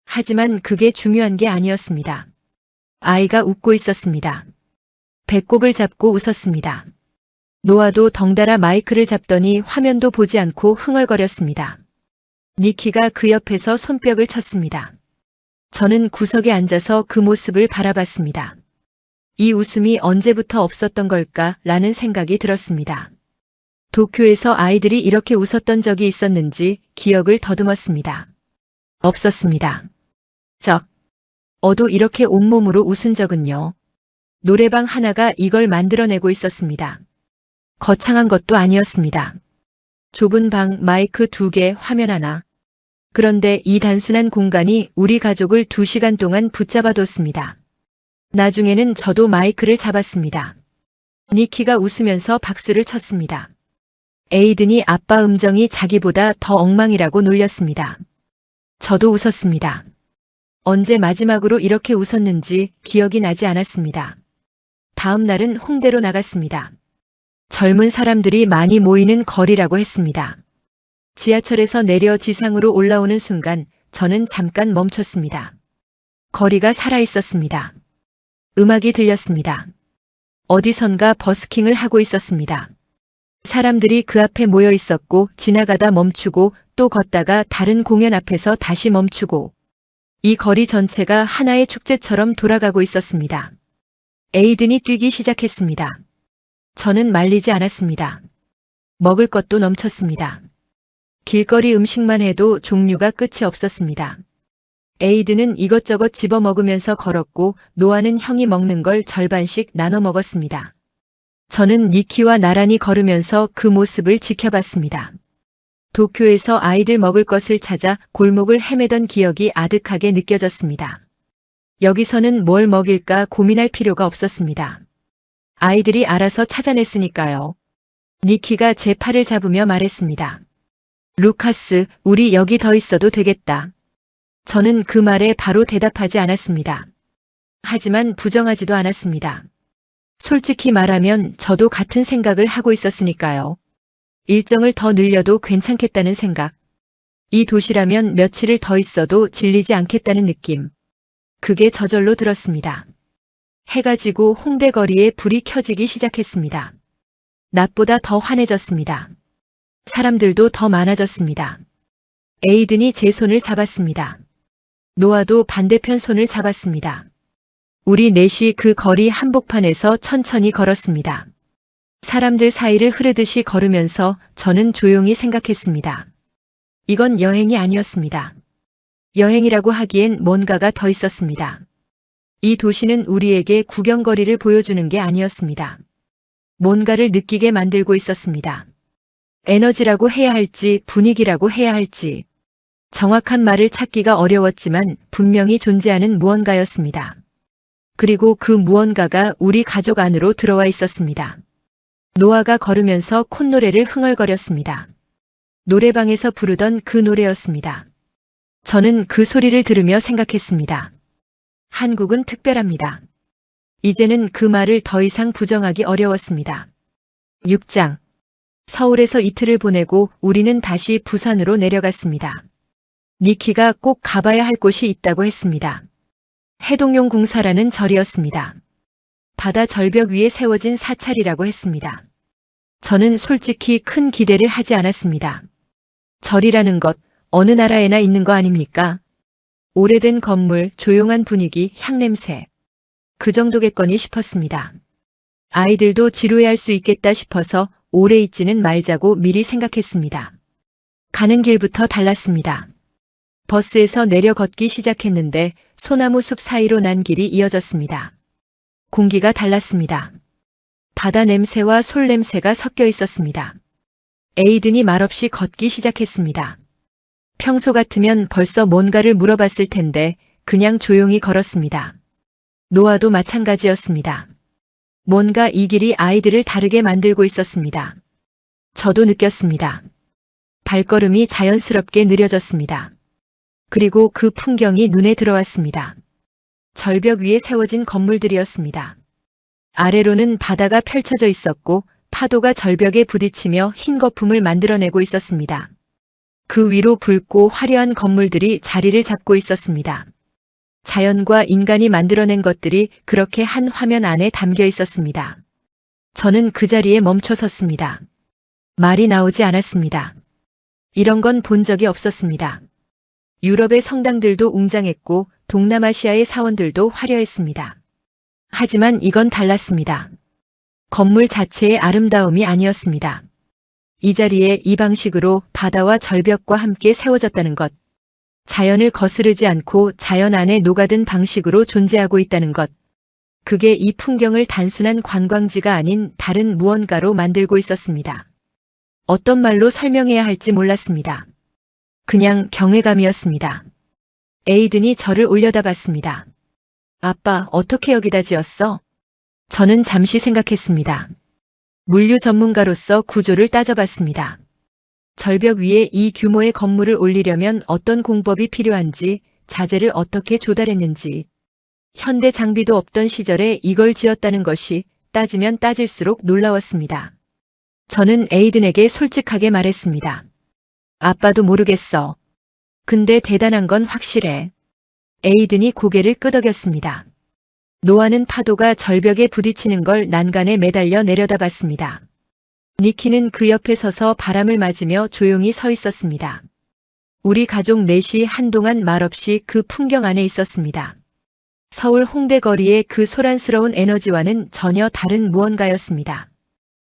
하지만 그게 중요한 게 아니었습니다. 아이가 웃고 있었습니다. 배꼽을 잡고 웃었습니다. 노아도 덩달아 마이크를 잡더니 화면도 보지 않고 흥얼거렸습니다. 니키가 그 옆에서 손뼉을 쳤습니다. 저는 구석에 앉아서 그 모습을 바라봤습니다. 이 웃음이 언제부터 없었던 걸까 라는 생각이 들었습니다. 도쿄에서 아이들이 이렇게 웃었던 적이 있었는지 기억을 더듬었습니다. 없었습니다. 어도 이렇게 온몸으로 웃은 적은요. 노래방 하나가 이걸 만들어내고 있었습니다. 거창한 것도 아니었습니다. 좁은 방, 마이크 2개, 화면 하나. 그런데 이 단순한 공간이 우리 가족을 2시간 동안 붙잡아뒀습니다. 나중에는 저도 마이크를 잡았습니다. 니키가 웃으면서 박수를 쳤습니다. 에이든이 아빠 음정이 자기보다 더 엉망이라고 놀렸습니다. 저도 웃었습니다. 언제 마지막으로 이렇게 웃었는지 기억이 나지 않았습니다. 다음 날은 홍대로 나갔습니다. 젊은 사람들이 많이 모이는 거리라고 했습니다. 지하철에서 내려 지상으로 올라오는 순간 저는 잠깐 멈췄습니다. 거리가 살아있었습니다. 음악이 들렸습니다. 어디선가 버스킹을 하고 있었습니다. 사람들이 그 앞에 모여 있었고 지나가다 멈추고 또 걷다가 다른 공연 앞에서 다시 멈추고 이 거리 전체가 하나의 축제처럼 돌아가고 있었습니다. 에이든이 뛰기 시작했습니다. 저는 말리지 않았습니다. 먹을 것도 넘쳤습니다. 길거리 음식만 해도 종류가 끝이 없었습니다. 에이든은 이것저것 집어 먹으면서 걸었고 노아는 형이 먹는 걸 절반씩 나눠 먹었습니다. 저는 니키와 나란히 걸으면서 그 모습을 지켜봤습니다. 도쿄에서 아이들 먹을 것을 찾아 골목을 헤매던 기억이 아득하게 느껴졌습니다. 여기서는 뭘 먹일까 고민할 필요가 없었습니다. 아이들이 알아서 찾아냈으니까요. 니키가 제 팔을 잡으며 말했습니다. 루카스, 우리 여기 더 있어도 되겠다. 저는 그 말에 바로 대답하지 않았습니다. 하지만 부정하지도 않았습니다. 솔직히 말하면 저도 같은 생각을 하고 있었으니까요. 일정을 더 늘려도 괜찮겠다는 생각. 이 도시라면 며칠을 더 있어도 질리지 않겠다는 느낌. 그게 저절로 들었습니다. 해가 지고 홍대 거리에 불이 켜지기 시작했습니다. 낮보다 더 환해졌습니다. 사람들도 더 많아졌습니다. 에이든이 제 손을 잡았습니다. 노아도 반대편 손을 잡았습니다. 우리 넷이 그 거리 한복판에서 천천히 걸었습니다. 사람들 사이를 흐르듯이 걸으면서 저는 조용히 생각했습니다. 이건 여행이 아니었습니다. 여행이라고 하기엔 뭔가가 더 있었습니다. 이 도시는 우리에게 구경거리를 보여주는 게 아니었습니다. 뭔가를 느끼게 만들고 있었습니다. 에너지라고 해야 할지 분위기라고 해야 할지 정확한 말을 찾기가 어려웠지만 분명히 존재하는 무언가였습니다. 그리고 그 무언가가 우리 가족 안으로 들어와 있었습니다. 노아가 걸으면서 콧노래를 흥얼거렸습니다. 노래방에서 부르던 그 노래였습니다. 저는 그 소리를 들으며 생각했습니다. 한국은 특별합니다. 이제는 그 말을 더 이상 부정하기 어려웠습니다. 6장. 서울에서 이틀을 보내고 우리는 다시 부산으로 내려갔습니다. 니키가 꼭 가봐야 할 곳이 있다고 했습니다. 해동용 궁사라는 절이었습니다. 바다 절벽 위에 세워진 사찰이라고 했습니다. 저는 솔직히 큰 기대를 하지 않았습니다. 절이라는 것, 어느 나라에나 있는 거 아닙니까? 오래된 건물, 조용한 분위기, 향냄새. 그 정도겠거니 싶었습니다. 아이들도 지루해할 수 있겠다 싶어서 오래 있지는 말자고 미리 생각했습니다. 가는 길부터 달랐습니다. 버스에서 내려 걷기 시작했는데 소나무 숲 사이로 난 길이 이어졌습니다. 공기가 달랐습니다. 바다 냄새와 솔 냄새가 섞여 있었습니다. 에이든이 말없이 걷기 시작했습니다. 평소 같으면 벌써 뭔가를 물어봤을 텐데 그냥 조용히 걸었습니다. 노아도 마찬가지였습니다. 뭔가 이 길이 아이들을 다르게 만들고 있었습니다. 저도 느꼈습니다. 발걸음이 자연스럽게 느려졌습니다. 그리고 그 풍경이 눈에 들어왔습니다. 절벽 위에 세워진 건물들이었습니다. 아래로는 바다가 펼쳐져 있었고 파도가 절벽에 부딪히며 흰 거품을 만들어내고 있었습니다. 그 위로 붉고 화려한 건물들이 자리를 잡고 있었습니다. 자연과 인간이 만들어낸 것들이 그렇게 한 화면 안에 담겨 있었습니다. 저는 그 자리에 멈춰 섰습니다. 말이 나오지 않았습니다. 이런 건 본 적이 없었습니다. 유럽의 성당들도 웅장했고 동남아시아의 사원들도 화려했습니다. 하지만 이건 달랐습니다. 건물 자체의 아름다움이 아니었습니다. 이 자리에 이 방식으로 바다와 절벽과 함께 세워졌다는 것, 자연을 거스르지 않고 자연 안에 녹아든 방식으로 존재하고 있다는 것, 그게 이 풍경을 단순한 관광지가 아닌 다른 무언가로 만들고 있었습니다. 어떤 말로 설명해야 할지 몰랐습니다. 그냥 경외감이었습니다. 에이든이 저를 올려다봤습니다. 아빠, 어떻게 여기다 지었어? 저는 잠시 생각했습니다. 물류 전문가로서 구조를 따져봤습니다. 절벽 위에 이 규모의 건물을 올리려면 어떤 공법이 필요한지, 자재를 어떻게 조달했는지, 현대 장비도 없던 시절에 이걸 지었다는 것이 따지면 따질수록 놀라웠습니다. 저는 에이든에게 솔직하게 말했습니다. 아빠도 모르겠어. 근데 대단한 건 확실해. 에이든이 고개를 끄덕였습니다. 노아는 파도가 절벽에 부딪히는 걸 난간에 매달려 내려다봤습니다. 니키는 그 옆에 서서 바람을 맞으며 조용히 서 있었습니다. 우리 가족 넷이 한동안 말없이 그 풍경 안에 있었습니다. 서울 홍대 거리의 그 소란스러운 에너지와는 전혀 다른 무언가였습니다.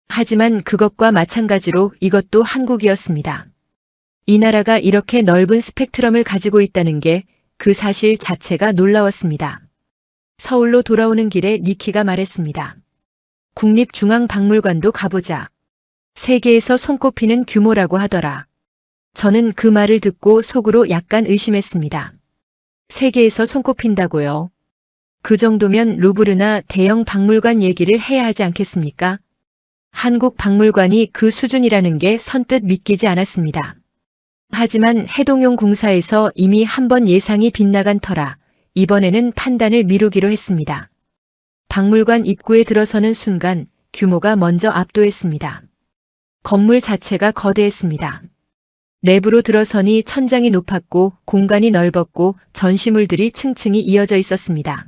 하지만 그것과 마찬가지로 이것도 한국이었습니다. 이 나라가 이렇게 넓은 스펙트럼을 가지고 있다는 게 그 사실 자체가 놀라웠습니다. 서울로 돌아오는 길에 니키가 말했습니다. 국립중앙박물관도 가보자. 세계에서 손꼽히는 규모라고 하더라. 저는 그 말을 듣고 속으로 약간 의심했습니다. 세계에서 손꼽힌다고요? 그 정도면 루브르나 대형 박물관 얘기를 해야 하지 않겠습니까? 한국 박물관이 그 수준이라는 게 선뜻 믿기지 않았습니다. 하지만 해동용 궁사에서 이미 한 번 예상이 빗나간 터라 이번에는 판단을 미루기로 했습니다. 박물관 입구에 들어서는 순간 규모가 먼저 압도했습니다. 건물 자체가 거대했습니다. 내부로 들어서니 천장이 높았고 공간이 넓었고 전시물들이 층층이 이어져 있었습니다.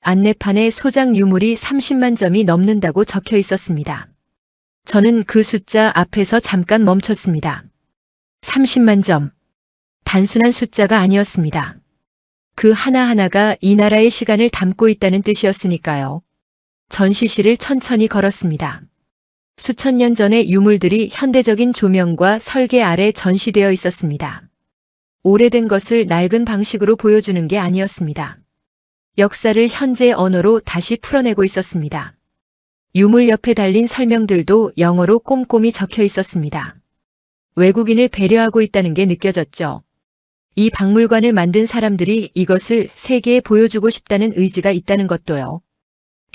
안내판에 소장 유물이 30만 점이 넘는다고 적혀 있었습니다. 저는 그 숫자 앞에서 잠깐 멈췄습니다. 30만 점. 단순한 숫자가 아니었습니다. 그 하나하나가 이 나라의 시간을 담고 있다는 뜻이었으니까요. 전시실을 천천히 걸었습니다. 수천 년 전의 유물들이 현대적인 조명과 설계 아래 전시되어 있었습니다. 오래된 것을 낡은 방식으로 보여주는 게 아니었습니다. 역사를 현재의 언어로 다시 풀어내고 있었습니다. 유물 옆에 달린 설명들도 영어로 꼼꼼히 적혀 있었습니다. 외국인을 배려하고 있다는 게 느껴졌죠. 이 박물관을 만든 사람들이 이것을 세계에 보여주고 싶다는 의지가 있다는 것도요.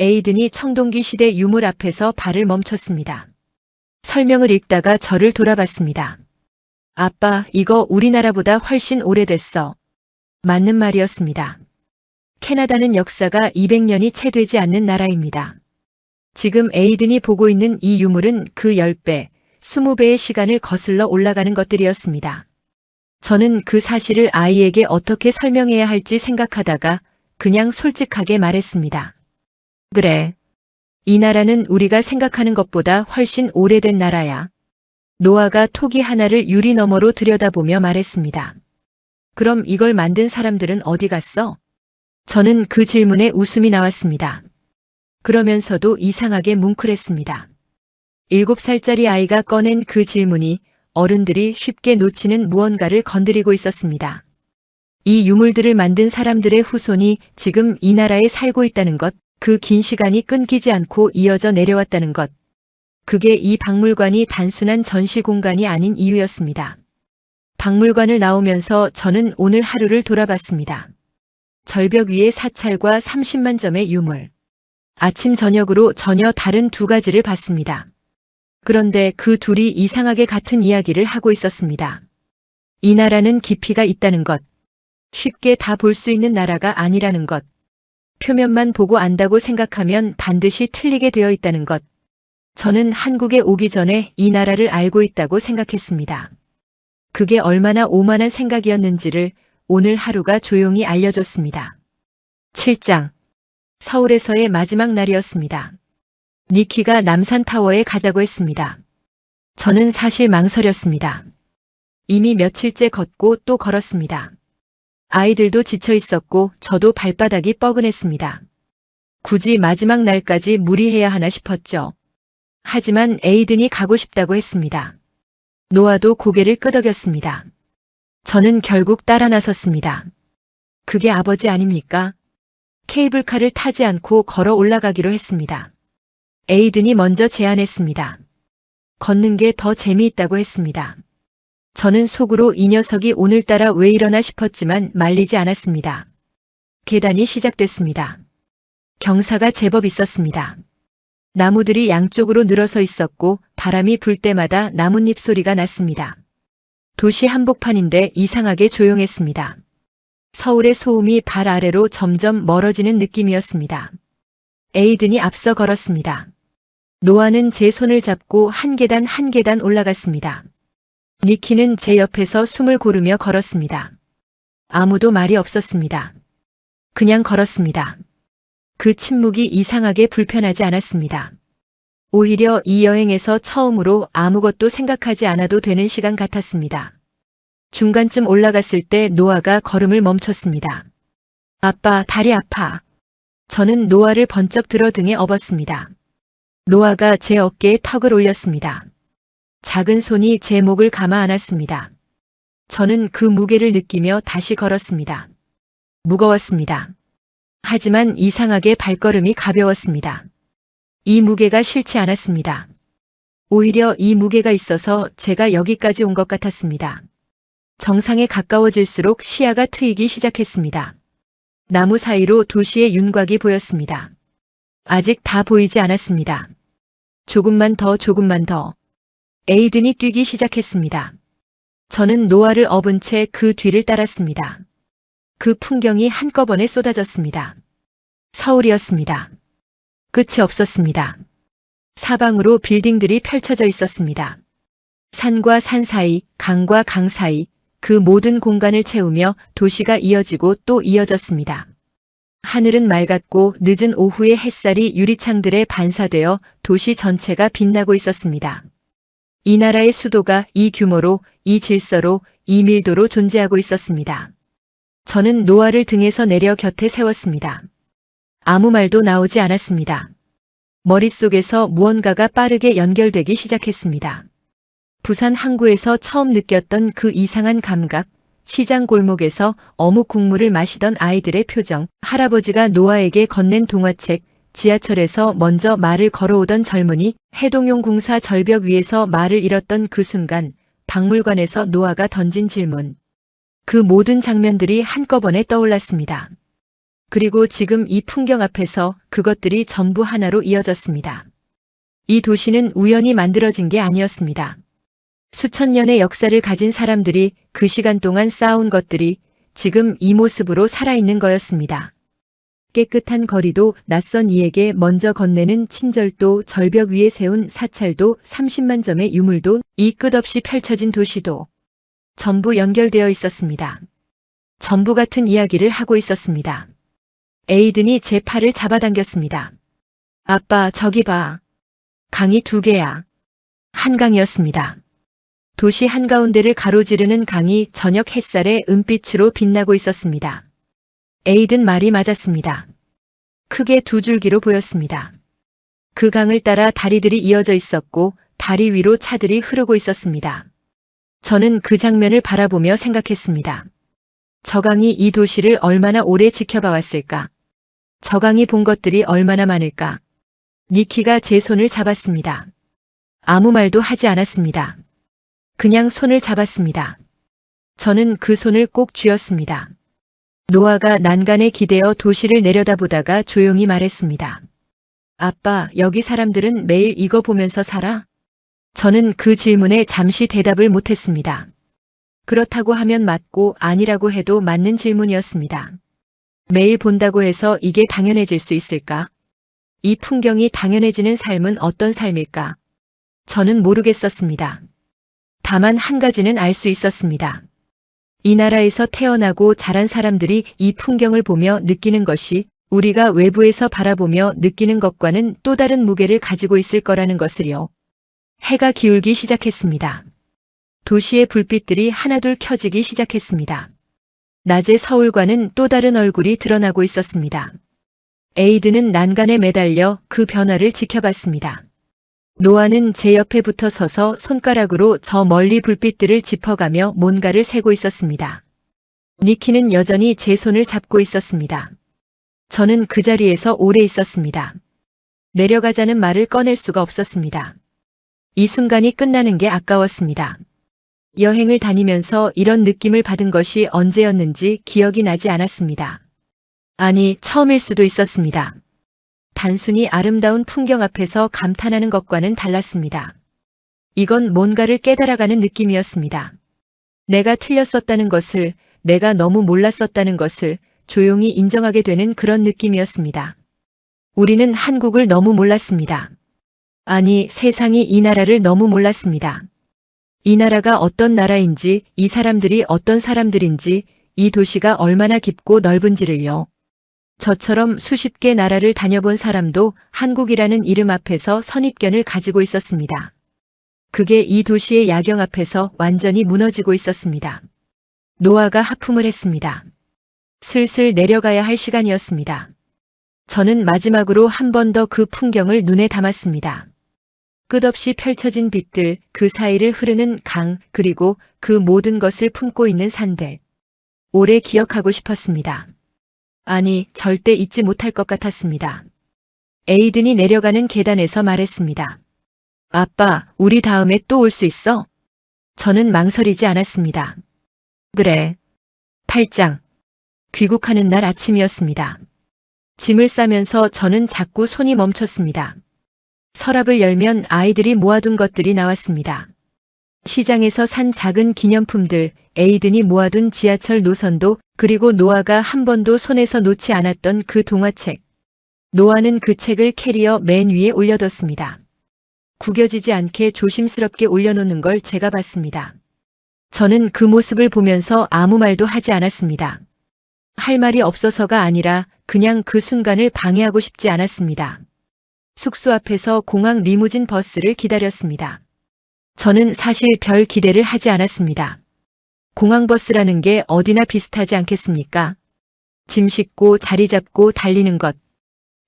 에이든이 청동기 시대 유물 앞에서 발을 멈췄습니다. 설명을 읽다가 저를 돌아봤습니다. 아빠, 이거 우리나라보다 훨씬 오래됐어. 맞는 말이었습니다. 캐나다는 역사가 200년이 채 되지 않는 나라입니다. 지금 에이든이 보고 있는 이 유물은 그 10배, 20배의 시간을 거슬러 올라가는 것들이었습니다. 저는 그 사실을 아이에게 어떻게 설명해야 할지 생각하다가 그냥 솔직하게 말했습니다. 그래. 이 나라는 우리가 생각하는 것보다 훨씬 오래된 나라야. 노아가 토기 하나를 유리 너머로 들여다보며 말했습니다. 그럼 이걸 만든 사람들은 어디 갔어? 저는 그 질문에 웃음이 나왔습니다. 그러면서도 이상하게 뭉클했습니다. 7살짜리 아이가 꺼낸 그 질문이 어른들이 쉽게 놓치는 무언가를 건드리고 있었습니다. 이 유물들을 만든 사람들의 후손이 지금 이 나라에 살고 있다는 것, 그 긴 시간이 끊기지 않고 이어져 내려왔다는 것. 그게 이 박물관이 단순한 전시 공간이 아닌 이유였습니다. 박물관을 나오면서 저는 오늘 하루를 돌아봤습니다. 절벽 위의 사찰과 30만 점의 유물. 아침 저녁으로 전혀 다른 두 가지를 봤습니다. 그런데 그 둘이 이상하게 같은 이야기를 하고 있었습니다. 이 나라는 깊이가 있다는 것. 쉽게 다 볼 수 있는 나라가 아니라는 것. 표면만 보고 안다고 생각하면 반드시 틀리게 되어 있다는 것. 저는 한국에 오기 전에 이 나라를 알고 있다고 생각했습니다. 그게 얼마나 오만한 생각이었는지를 오늘 하루가 조용히 알려줬습니다. 7장. 서울에서의 마지막 날이었습니다. 니키가 남산타워에 가자고 했습니다. 저는 사실 망설였습니다. 이미 며칠째 걷고 또 걸었습니다. 아이들도 지쳐 있었고 저도 발바닥이 뻐근했습니다. 굳이 마지막 날까지 무리해야 하나 싶었죠. 하지만 에이든이 가고 싶다고 했습니다. 노아도 고개를 끄덕였습니다. 저는 결국 따라 나섰습니다. 그게 아버지 아닙니까? 케이블카를 타지 않고 걸어 올라가기로 했습니다. 에이든이 먼저 제안했습니다. 걷는 게 더 재미있다고 했습니다. 저는 속으로 이 녀석이 오늘따라 왜 이러나 싶었지만 말리지 않았습니다. 계단이 시작됐습니다. 경사가 제법 있었습니다. 나무들이 양쪽으로 늘어서 있었고 바람이 불 때마다 나뭇잎 소리가 났습니다. 도시 한복판인데 이상하게 조용했습니다. 서울의 소음이 발 아래로 점점 멀어지는 느낌이었습니다. 에이든이 앞서 걸었습니다. 노아는 제 손을 잡고 한 계단 한 계단 올라갔습니다. 니키는 제 옆에서 숨을 고르며 걸었습니다. 아무도 말이 없었습니다. 그냥 걸었습니다. 그 침묵이 이상하게 불편하지 않았습니다. 오히려 이 여행에서 처음으로 아무것도 생각하지 않아도 되는 시간 같았습니다. 중간쯤 올라갔을 때 노아가 걸음을 멈췄습니다. 아빠, 다리 아파. 저는 노아를 번쩍 들어 등에 업었습니다. 노아가 제 어깨에 턱을 올렸습니다. 작은 손이 제 목을 감아 안았습니다. 저는 그 무게를 느끼며 다시 걸었습니다. 무거웠습니다. 하지만 이상하게 발걸음이 가벼웠습니다. 이 무게가 싫지 않았습니다. 오히려 이 무게가 있어서 제가 여기까지 온 것 같았습니다. 정상에 가까워질수록 시야가 트이기 시작했습니다. 나무 사이로 도시의 윤곽이 보였습니다. 아직 다 보이지 않았습니다. 조금만 더, 조금만 더. 에이든이 뛰기 시작했습니다. 저는 노아를 업은 채 그 뒤를 따랐습니다. 그 풍경이 한꺼번에 쏟아졌습니다. 서울이었습니다. 끝이 없었습니다. 사방으로 빌딩들이 펼쳐져 있었습니다. 산과 산 사이, 강과 강 사이, 그 모든 공간을 채우며 도시가 이어지고 또 이어졌습니다. 하늘은 맑았고 늦은 오후의 햇살이 유리창들에 반사되어 도시 전체가 빛나고 있었습니다. 이 나라의 수도가 이 규모로, 이 질서로, 이 밀도로 존재하고 있었습니다. 저는 노아를 등에서 내려 곁에 세웠습니다. 아무 말도 나오지 않았습니다. 머릿속에서 무언가가 빠르게 연결되기 시작했습니다. 부산 항구에서 처음 느꼈던 그 이상한 감각, 시장 골목에서 어묵 국물을 마시던 아이들의 표정, 할아버지가 노아에게 건넨 동화책, 지하철에서 먼저 말을 걸어오던 젊은이, 해동용 공사 절벽 위에서 말을 잃었던 그 순간, 박물관에서 노아가 던진 질문. 그 모든 장면들이 한꺼번에 떠올랐습니다. 그리고 지금 이 풍경 앞에서 그것들이 전부 하나로 이어졌습니다. 이 도시는 우연히 만들어진 게 아니었습니다. 수천 년의 역사를 가진 사람들이 그 시간 동안 쌓아온 것들이 지금 이 모습으로 살아있는 거였습니다. 깨끗한 거리도, 낯선 이에게 먼저 건네는 친절도, 절벽 위에 세운 사찰도, 30만 점의 유물도, 이 끝없이 펼쳐진 도시도 전부 연결되어 있었습니다. 전부 같은 이야기를 하고 있었습니다. 에이든이 제 팔을 잡아당겼습니다. 아빠, 저기 봐. 강이 2개야. 한강이었습니다. 도시 한가운데를 가로지르는 강이 저녁 햇살에 은빛으로 빛나고 있었습니다. 에이든 말이 맞았습니다. 크게 2줄기로 보였습니다. 그 강을 따라 다리들이 이어져 있었고 다리 위로 차들이 흐르고 있었습니다. 저는 그 장면을 바라보며 생각했습니다. 저 강이 이 도시를 얼마나 오래 지켜봐 왔을까? 저 강이 본 것들이 얼마나 많을까? 니키가 제 손을 잡았습니다. 아무 말도 하지 않았습니다. 그냥 손을 잡았습니다. 저는 그 손을 꼭 쥐었습니다. 노아가 난간에 기대어 도시를 내려다보다가 조용히 말했습니다. 아빠, 여기 사람들은 매일 이거 보면서 살아? 저는 그 질문에 잠시 대답을 못했습니다. 그렇다고 하면 맞고 아니라고 해도 맞는 질문이었습니다. 매일 본다고 해서 이게 당연해질 수 있을까? 이 풍경이 당연해지는 삶은 어떤 삶일까? 저는 모르겠었습니다. 다만 한 가지는 알 수 있었습니다. 이 나라에서 태어나고 자란 사람들이 이 풍경을 보며 느끼는 것이 우리가 외부에서 바라보며 느끼는 것과는 또 다른 무게를 가지고 있을 거라는 것을요. 해가 기울기 시작했습니다. 도시의 불빛들이 하나둘 켜지기 시작했습니다. 낮의 서울과는 또 다른 얼굴이 드러나고 있었습니다. 에이드는 난간에 매달려 그 변화를 지켜봤습니다. 노아는 제 옆에 붙어 서서 손가락으로 저 멀리 불빛들을 짚어가며 뭔가를 세고 있었습니다. 니키는 여전히 제 손을 잡고 있었습니다. 저는 그 자리에서 오래 있었습니다. 내려가자는 말을 꺼낼 수가 없었습니다. 이 순간이 끝나는 게 아까웠습니다. 여행을 다니면서 이런 느낌을 받은 것이 언제였는지 기억이 나지 않았습니다. 아니, 처음일 수도 있었습니다. 단순히 아름다운 풍경 앞에서 감탄하는 것과는 달랐습니다. 이건 뭔가를 깨달아가는 느낌이었습니다. 내가 틀렸었다는 것을, 내가 너무 몰랐었다는 것을 조용히 인정하게 되는 그런 느낌이었습니다. 우리는 한국을 너무 몰랐습니다. 아니, 세상이 이 나라를 너무 몰랐습니다. 이 나라가 어떤 나라인지, 이 사람들이 어떤 사람들인지, 이 도시가 얼마나 깊고 넓은지를요. 저처럼 수십 개 나라를 다녀본 사람도 한국이라는 이름 앞에서 선입견을 가지고 있었습니다. 그게 이 도시의 야경 앞에서 완전히 무너지고 있었습니다. 노아가 하품을 했습니다. 슬슬 내려가야 할 시간이었습니다. 저는 마지막으로 한 번 더 그 풍경을 눈에 담았습니다. 끝없이 펼쳐진 빛들, 그 사이를 흐르는 강, 그리고 그 모든 것을 품고 있는 산들. 오래 기억하고 싶었습니다. 아니, 절대 잊지 못할 것 같았습니다. 에이든이 내려가는 계단에서 말했습니다. 아빠, 우리 다음에 또 올 수 있어? 저는 망설이지 않았습니다. 그래. 8장. 귀국하는 날 아침이었습니다. 짐을 싸면서 저는 자꾸 손이 멈췄습니다. 서랍을 열면 아이들이 모아둔 것들이 나왔습니다. 시장에서 산 작은 기념품들, 에이든이 모아둔 지하철 노선도, 그리고 노아가 한 번도 손에서 놓지 않았던 그 동화책. 노아는 그 책을 캐리어 맨 위에 올려뒀습니다. 구겨지지 않게 조심스럽게 올려놓는 걸 제가 봤습니다. 저는 그 모습을 보면서 아무 말도 하지 않았습니다. 할 말이 없어서가 아니라 그냥 그 순간을 방해하고 싶지 않았습니다. 숙소 앞에서 공항 리무진 버스를 기다렸습니다. 저는 사실 별 기대를 하지 않았습니다. 공항버스라는 게 어디나 비슷하지 않겠습니까? 짐 싣고 자리 잡고 달리는 것.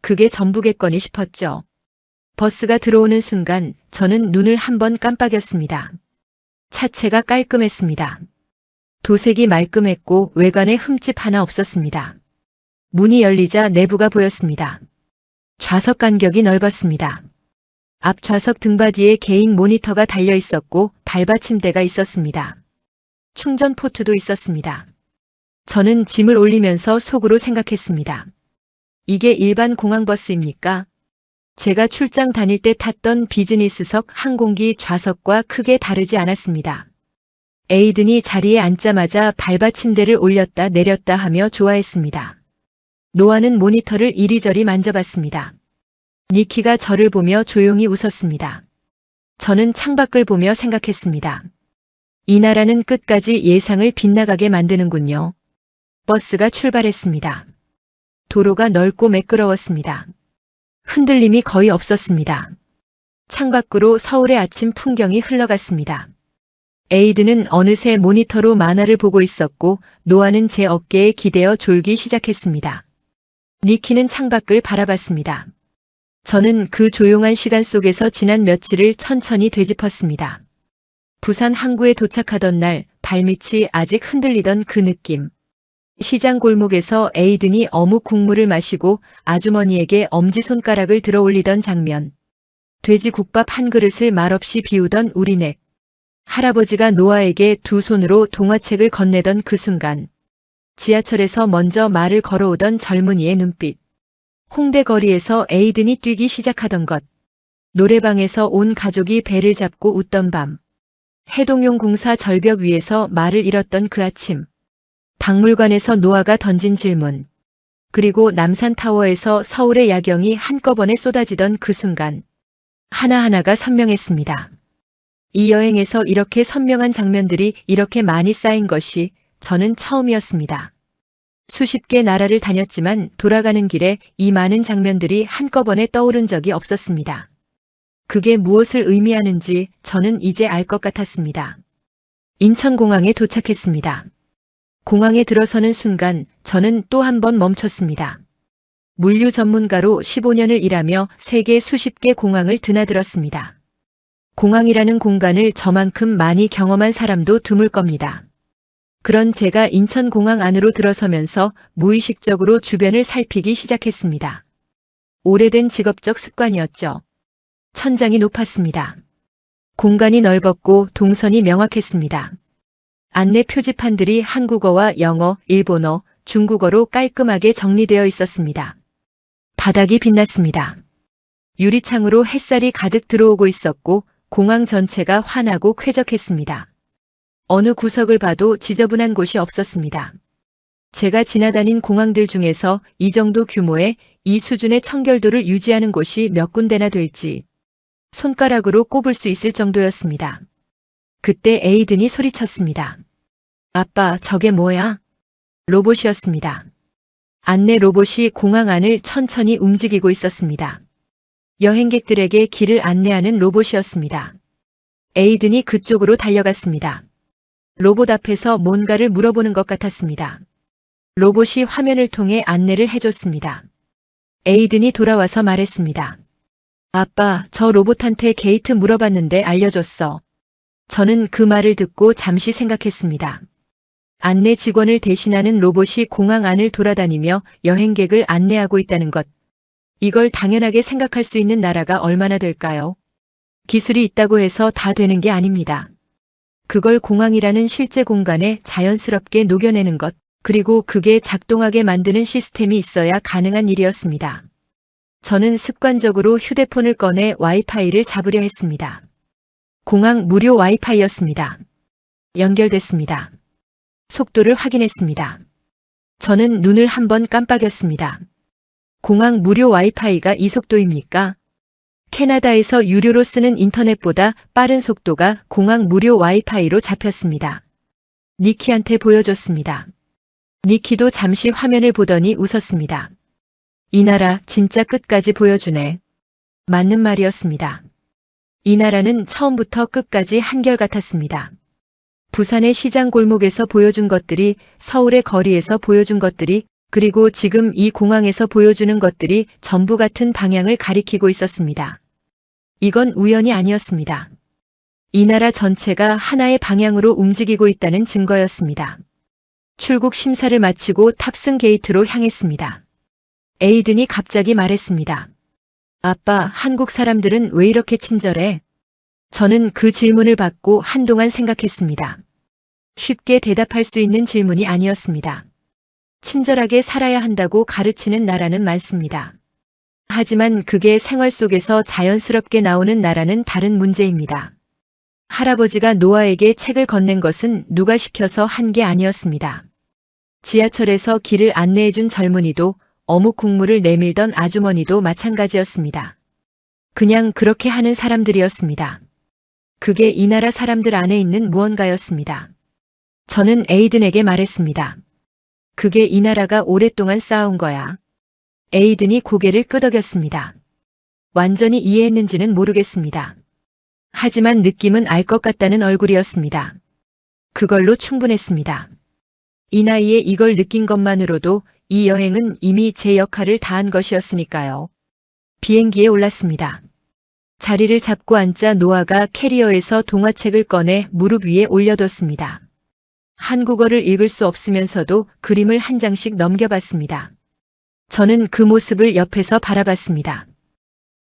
그게 전부겠거니 싶었죠. 버스가 들어오는 순간 저는 눈을 한번 깜빡였습니다. 차체가 깔끔했습니다. 도색이 말끔했고 외관에 흠집 하나 없었습니다. 문이 열리자 내부가 보였습니다. 좌석 간격이 넓었습니다. 앞 좌석 등받이에 개인 모니터가 달려 있었고 발받침대가 있었습니다. 충전 포트도 있었습니다. 저는 짐을 올리면서 속으로 생각했습니다. 이게 일반 공항버스입니까? 제가 출장 다닐 때 탔던 비즈니스석 항공기 좌석과 크게 다르지 않았습니다. 에이든이 자리에 앉자마자 발받침대를 올렸다 내렸다 하며 좋아했습니다. 노아는 모니터를 이리저리 만져봤습니다. 니키가 저를 보며 조용히 웃었습니다. 저는 창밖을 보며 생각했습니다. 이 나라는 끝까지 예상을 빗나가게 만드는군요. 버스가 출발했습니다. 도로가 넓고 매끄러웠습니다. 흔들림이 거의 없었습니다. 창밖으로 서울의 아침 풍경이 흘러갔습니다. 에이드는 어느새 모니터로 만화를 보고 있었고 노아는 제 어깨에 기대어 졸기 시작했습니다. 니키는 창밖을 바라봤습니다. 저는 그 조용한 시간 속에서 지난 며칠을 천천히 되짚었습니다. 부산 항구에 도착하던 날 발밑이 아직 흔들리던 그 느낌. 시장 골목에서 에이든이 어묵 국물을 마시고 아주머니에게 엄지손가락을 들어 올리던 장면. 돼지국밥 한 그릇을 말없이 비우던 우리네. 할아버지가 노아에게 두 손으로 동화책을 건네던 그 순간. 지하철에서 먼저 말을 걸어오던 젊은이의 눈빛. 홍대 거리에서 에이든이 뛰기 시작하던 것. 노래방에서 온 가족이 배를 잡고 웃던 밤. 해동용 공사 절벽 위에서 말을 잃었던 그 아침. 박물관에서 노아가 던진 질문. 그리고 남산타워에서 서울의 야경이 한꺼번에 쏟아지던 그 순간. 하나하나가 선명했습니다. 이 여행에서 이렇게 선명한 장면들이 이렇게 많이 쌓인 것이 저는 처음이었습니다. 수십 개 나라를 다녔지만 돌아가는 길에 이 많은 장면들이 한꺼번에 떠오른 적이 없었습니다. 그게 무엇을 의미하는지 저는 이제 알 것 같았습니다. 인천공항에 도착했습니다. 공항에 들어서는 순간 저는 또 한 번 멈췄습니다. 물류 전문가로 15년을 일하며 세계 수십 개 공항을 드나들었습니다. 공항이라는 공간을 저만큼 많이 경험한 사람도 드물 겁니다. 그런 제가 인천공항 안으로 들어서면서 무의식적으로 주변을 살피기 시작했습니다. 오래된 직업적 습관이었죠. 천장이 높았습니다. 공간이 넓었고 동선이 명확했습니다. 안내 표지판들이 한국어와 영어, 일본어, 중국어로 깔끔하게 정리되어 있었습니다. 바닥이 빛났습니다. 유리창으로 햇살이 가득 들어오고 있었고 공항 전체가 환하고 쾌적했습니다. 어느 구석을 봐도 지저분한 곳이 없었습니다. 제가 지나다닌 공항들 중에서 이 정도 규모의 이 수준의 청결도를 유지하는 곳이 몇 군데나 될지 손가락으로 꼽을 수 있을 정도였습니다. 그때 에이든이 소리쳤습니다. 아빠, 저게 뭐야? 로봇이었습니다. 안내 로봇이 공항 안을 천천히 움직이고 있었습니다. 여행객들에게 길을 안내하는 로봇이었습니다. 에이든이 그쪽으로 달려갔습니다. 로봇 앞에서 뭔가를 물어보는 것 같았습니다. 로봇이 화면을 통해 안내를 해줬습니다. 에이든이 돌아와서 말했습니다. 아빠, 저 로봇한테 게이트 물어봤는데 알려줬어. 저는 그 말을 듣고 잠시 생각했습니다. 안내 직원을 대신하는 로봇이 공항 안을 돌아다니며 여행객을 안내하고 있다는 것. 이걸 당연하게 생각할 수 있는 나라가 얼마나 될까요? 기술이 있다고 해서 다 되는 게 아닙니다. 그걸 공항이라는 실제 공간에 자연스럽게 녹여내는 것, 그리고 그게 작동하게 만드는 시스템이 있어야 가능한 일이었습니다. 저는 습관적으로 휴대폰을 꺼내 와이파이를 잡으려 했습니다. 공항 무료 와이파이였습니다. 연결됐습니다. 속도를 확인했습니다. 저는 눈을 한번 깜빡였습니다. 공항 무료 와이파이가 이 속도입니까? 캐나다에서 유료로 쓰는 인터넷보다 빠른 속도가 공항 무료 와이파이로 잡혔습니다. 니키한테 보여줬습니다. 니키도 잠시 화면을 보더니 웃었습니다. 이 나라 진짜 끝까지 보여주네. 맞는 말이었습니다. 이 나라는 처음부터 끝까지 한결같았습니다. 부산의 시장 골목에서 보여준 것들이, 서울의 거리에서 보여준 것들이, 그리고 지금 이 공항에서 보여주는 것들이 전부 같은 방향을 가리키고 있었습니다. 이건 우연이 아니었습니다. 이 나라 전체가 하나의 방향으로 움직이고 있다는 증거였습니다. 출국 심사를 마치고 탑승 게이트로 향했습니다. 에이든이 갑자기 말했습니다. 아빠, 한국 사람들은 왜 이렇게 친절해? 저는 그 질문을 받고 한동안 생각했습니다. 쉽게 대답할 수 있는 질문이 아니었습니다. 친절하게 살아야 한다고 가르치는 나라는 많습니다. 하지만 그게 생활 속에서 자연스럽게 나오는 나라는 다른 문제입니다. 할아버지가 노아에게 책을 건넨 것은 누가 시켜서 한 게 아니었습니다. 지하철에서 길을 안내해준 젊은이도 어묵 국물을 내밀던 아주머니도 마찬가지였습니다. 그냥 그렇게 하는 사람들이었습니다. 그게 이 나라 사람들 안에 있는 무언가였습니다. 저는 에이든에게 말했습니다. 그게 이 나라가 오랫동안 쌓아온 거야. 에이든이 고개를 끄덕였습니다. 완전히 이해했는지는 모르겠습니다. 하지만 느낌은 알 것 같다는 얼굴이었습니다. 그걸로 충분했습니다. 이 나이에 이걸 느낀 것만으로도 이 여행은 이미 제 역할을 다한 것이었으니까요. 비행기에 올랐습니다. 자리를 잡고 앉자 노아가 캐리어에서 동화책을 꺼내 무릎 위에 올려뒀습니다. 한국어를 읽을 수 없으면서도 그림을 한 장씩 넘겨봤습니다. 저는 그 모습을 옆에서 바라봤습니다.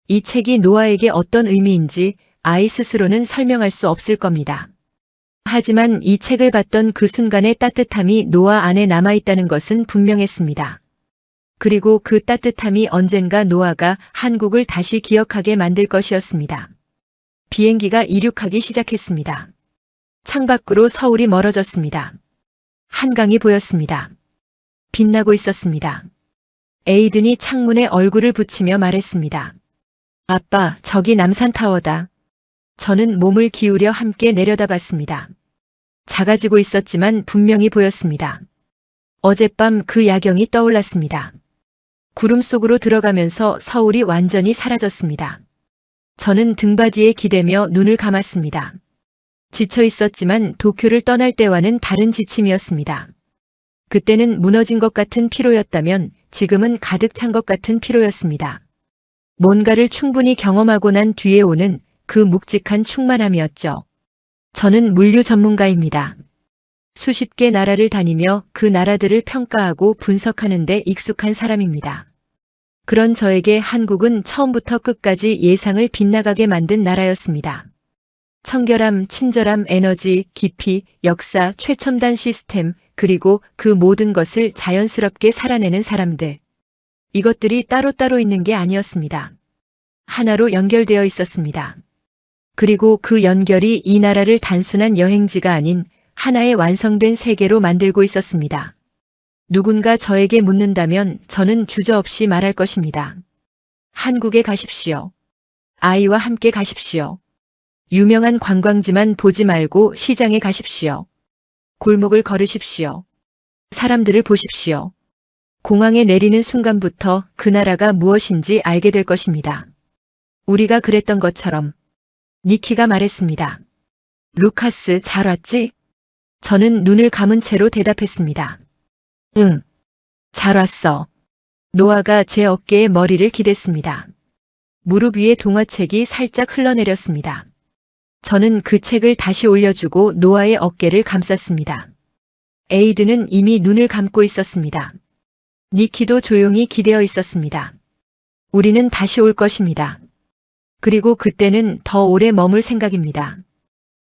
이 책이 노아에게 어떤 의미인지 아이 스스로는 설명할 수 없을 겁니다. 하지만 이 책을 봤던 그 순간의 따뜻함이 노아 안에 남아있다는 것은 분명했습니다. 그리고 그 따뜻함이 언젠가 노아가 한국을 다시 기억하게 만들 것이었습니다. 비행기가 이륙하기 시작했습니다. 창밖으로 서울이 멀어졌습니다. 한강이 보였습니다. 빛나고 있었습니다. 에이든이 창문에 얼굴을 붙이며 말했습니다. 아빠, 저기 남산타워다. 저는 몸을 기울여 함께 내려다봤습니다. 작아지고 있었지만 분명히 보였습니다. 어젯밤 그 야경이 떠올랐습니다. 구름 속으로 들어가면서 서울이 완전히 사라졌습니다. 저는 등받이에 기대며 눈을 감았습니다. 지쳐 있었지만 도쿄를 떠날 때와는 다른 지침이었습니다. 그때는 무너진 것 같은 피로였다면 지금은 가득 찬 것 같은 피로였습니다. 뭔가를 충분히 경험하고 난 뒤에 오는 그 묵직한 충만함이었죠. 저는 물류 전문가입니다. 수십 개 나라를 다니며 그 나라들을 평가하고 분석하는 데 익숙한 사람입니다. 그런 저에게 한국은 처음부터 끝까지 예상을 빗나가게 만든 나라였습니다. 청결함, 친절함, 에너지, 깊이, 역사, 최첨단 시스템, 그리고 그 모든 것을 자연스럽게 살아내는 사람들. 이것들이 따로따로 있는 게 아니었습니다. 하나로 연결되어 있었습니다. 그리고 그 연결이 이 나라를 단순한 여행지가 아닌 하나의 완성된 세계로 만들고 있었습니다. 누군가 저에게 묻는다면 저는 주저없이 말할 것입니다. 한국에 가십시오. 아이와 함께 가십시오. 유명한 관광지만 보지 말고 시장에 가십시오. 골목을 걸으십시오. 사람들을 보십시오. 공항에 내리는 순간부터 그 나라가 무엇인지 알게 될 것입니다. 우리가 그랬던 것처럼. 니키가 말했습니다. 루카스, 잘 왔지? 저는 눈을 감은 채로 대답했습니다. 응. 잘 왔어. 노아가 제 어깨에 머리를 기댔습니다. 무릎 위에 동화책이 살짝 흘러내렸습니다. 저는 그 책을 다시 올려주고 노아의 어깨를 감쌌습니다. 에이드는 이미 눈을 감고 있었습니다. 니키도 조용히 기대어 있었습니다. 우리는 다시 올 것입니다. 그리고 그때는 더 오래 머물 생각입니다.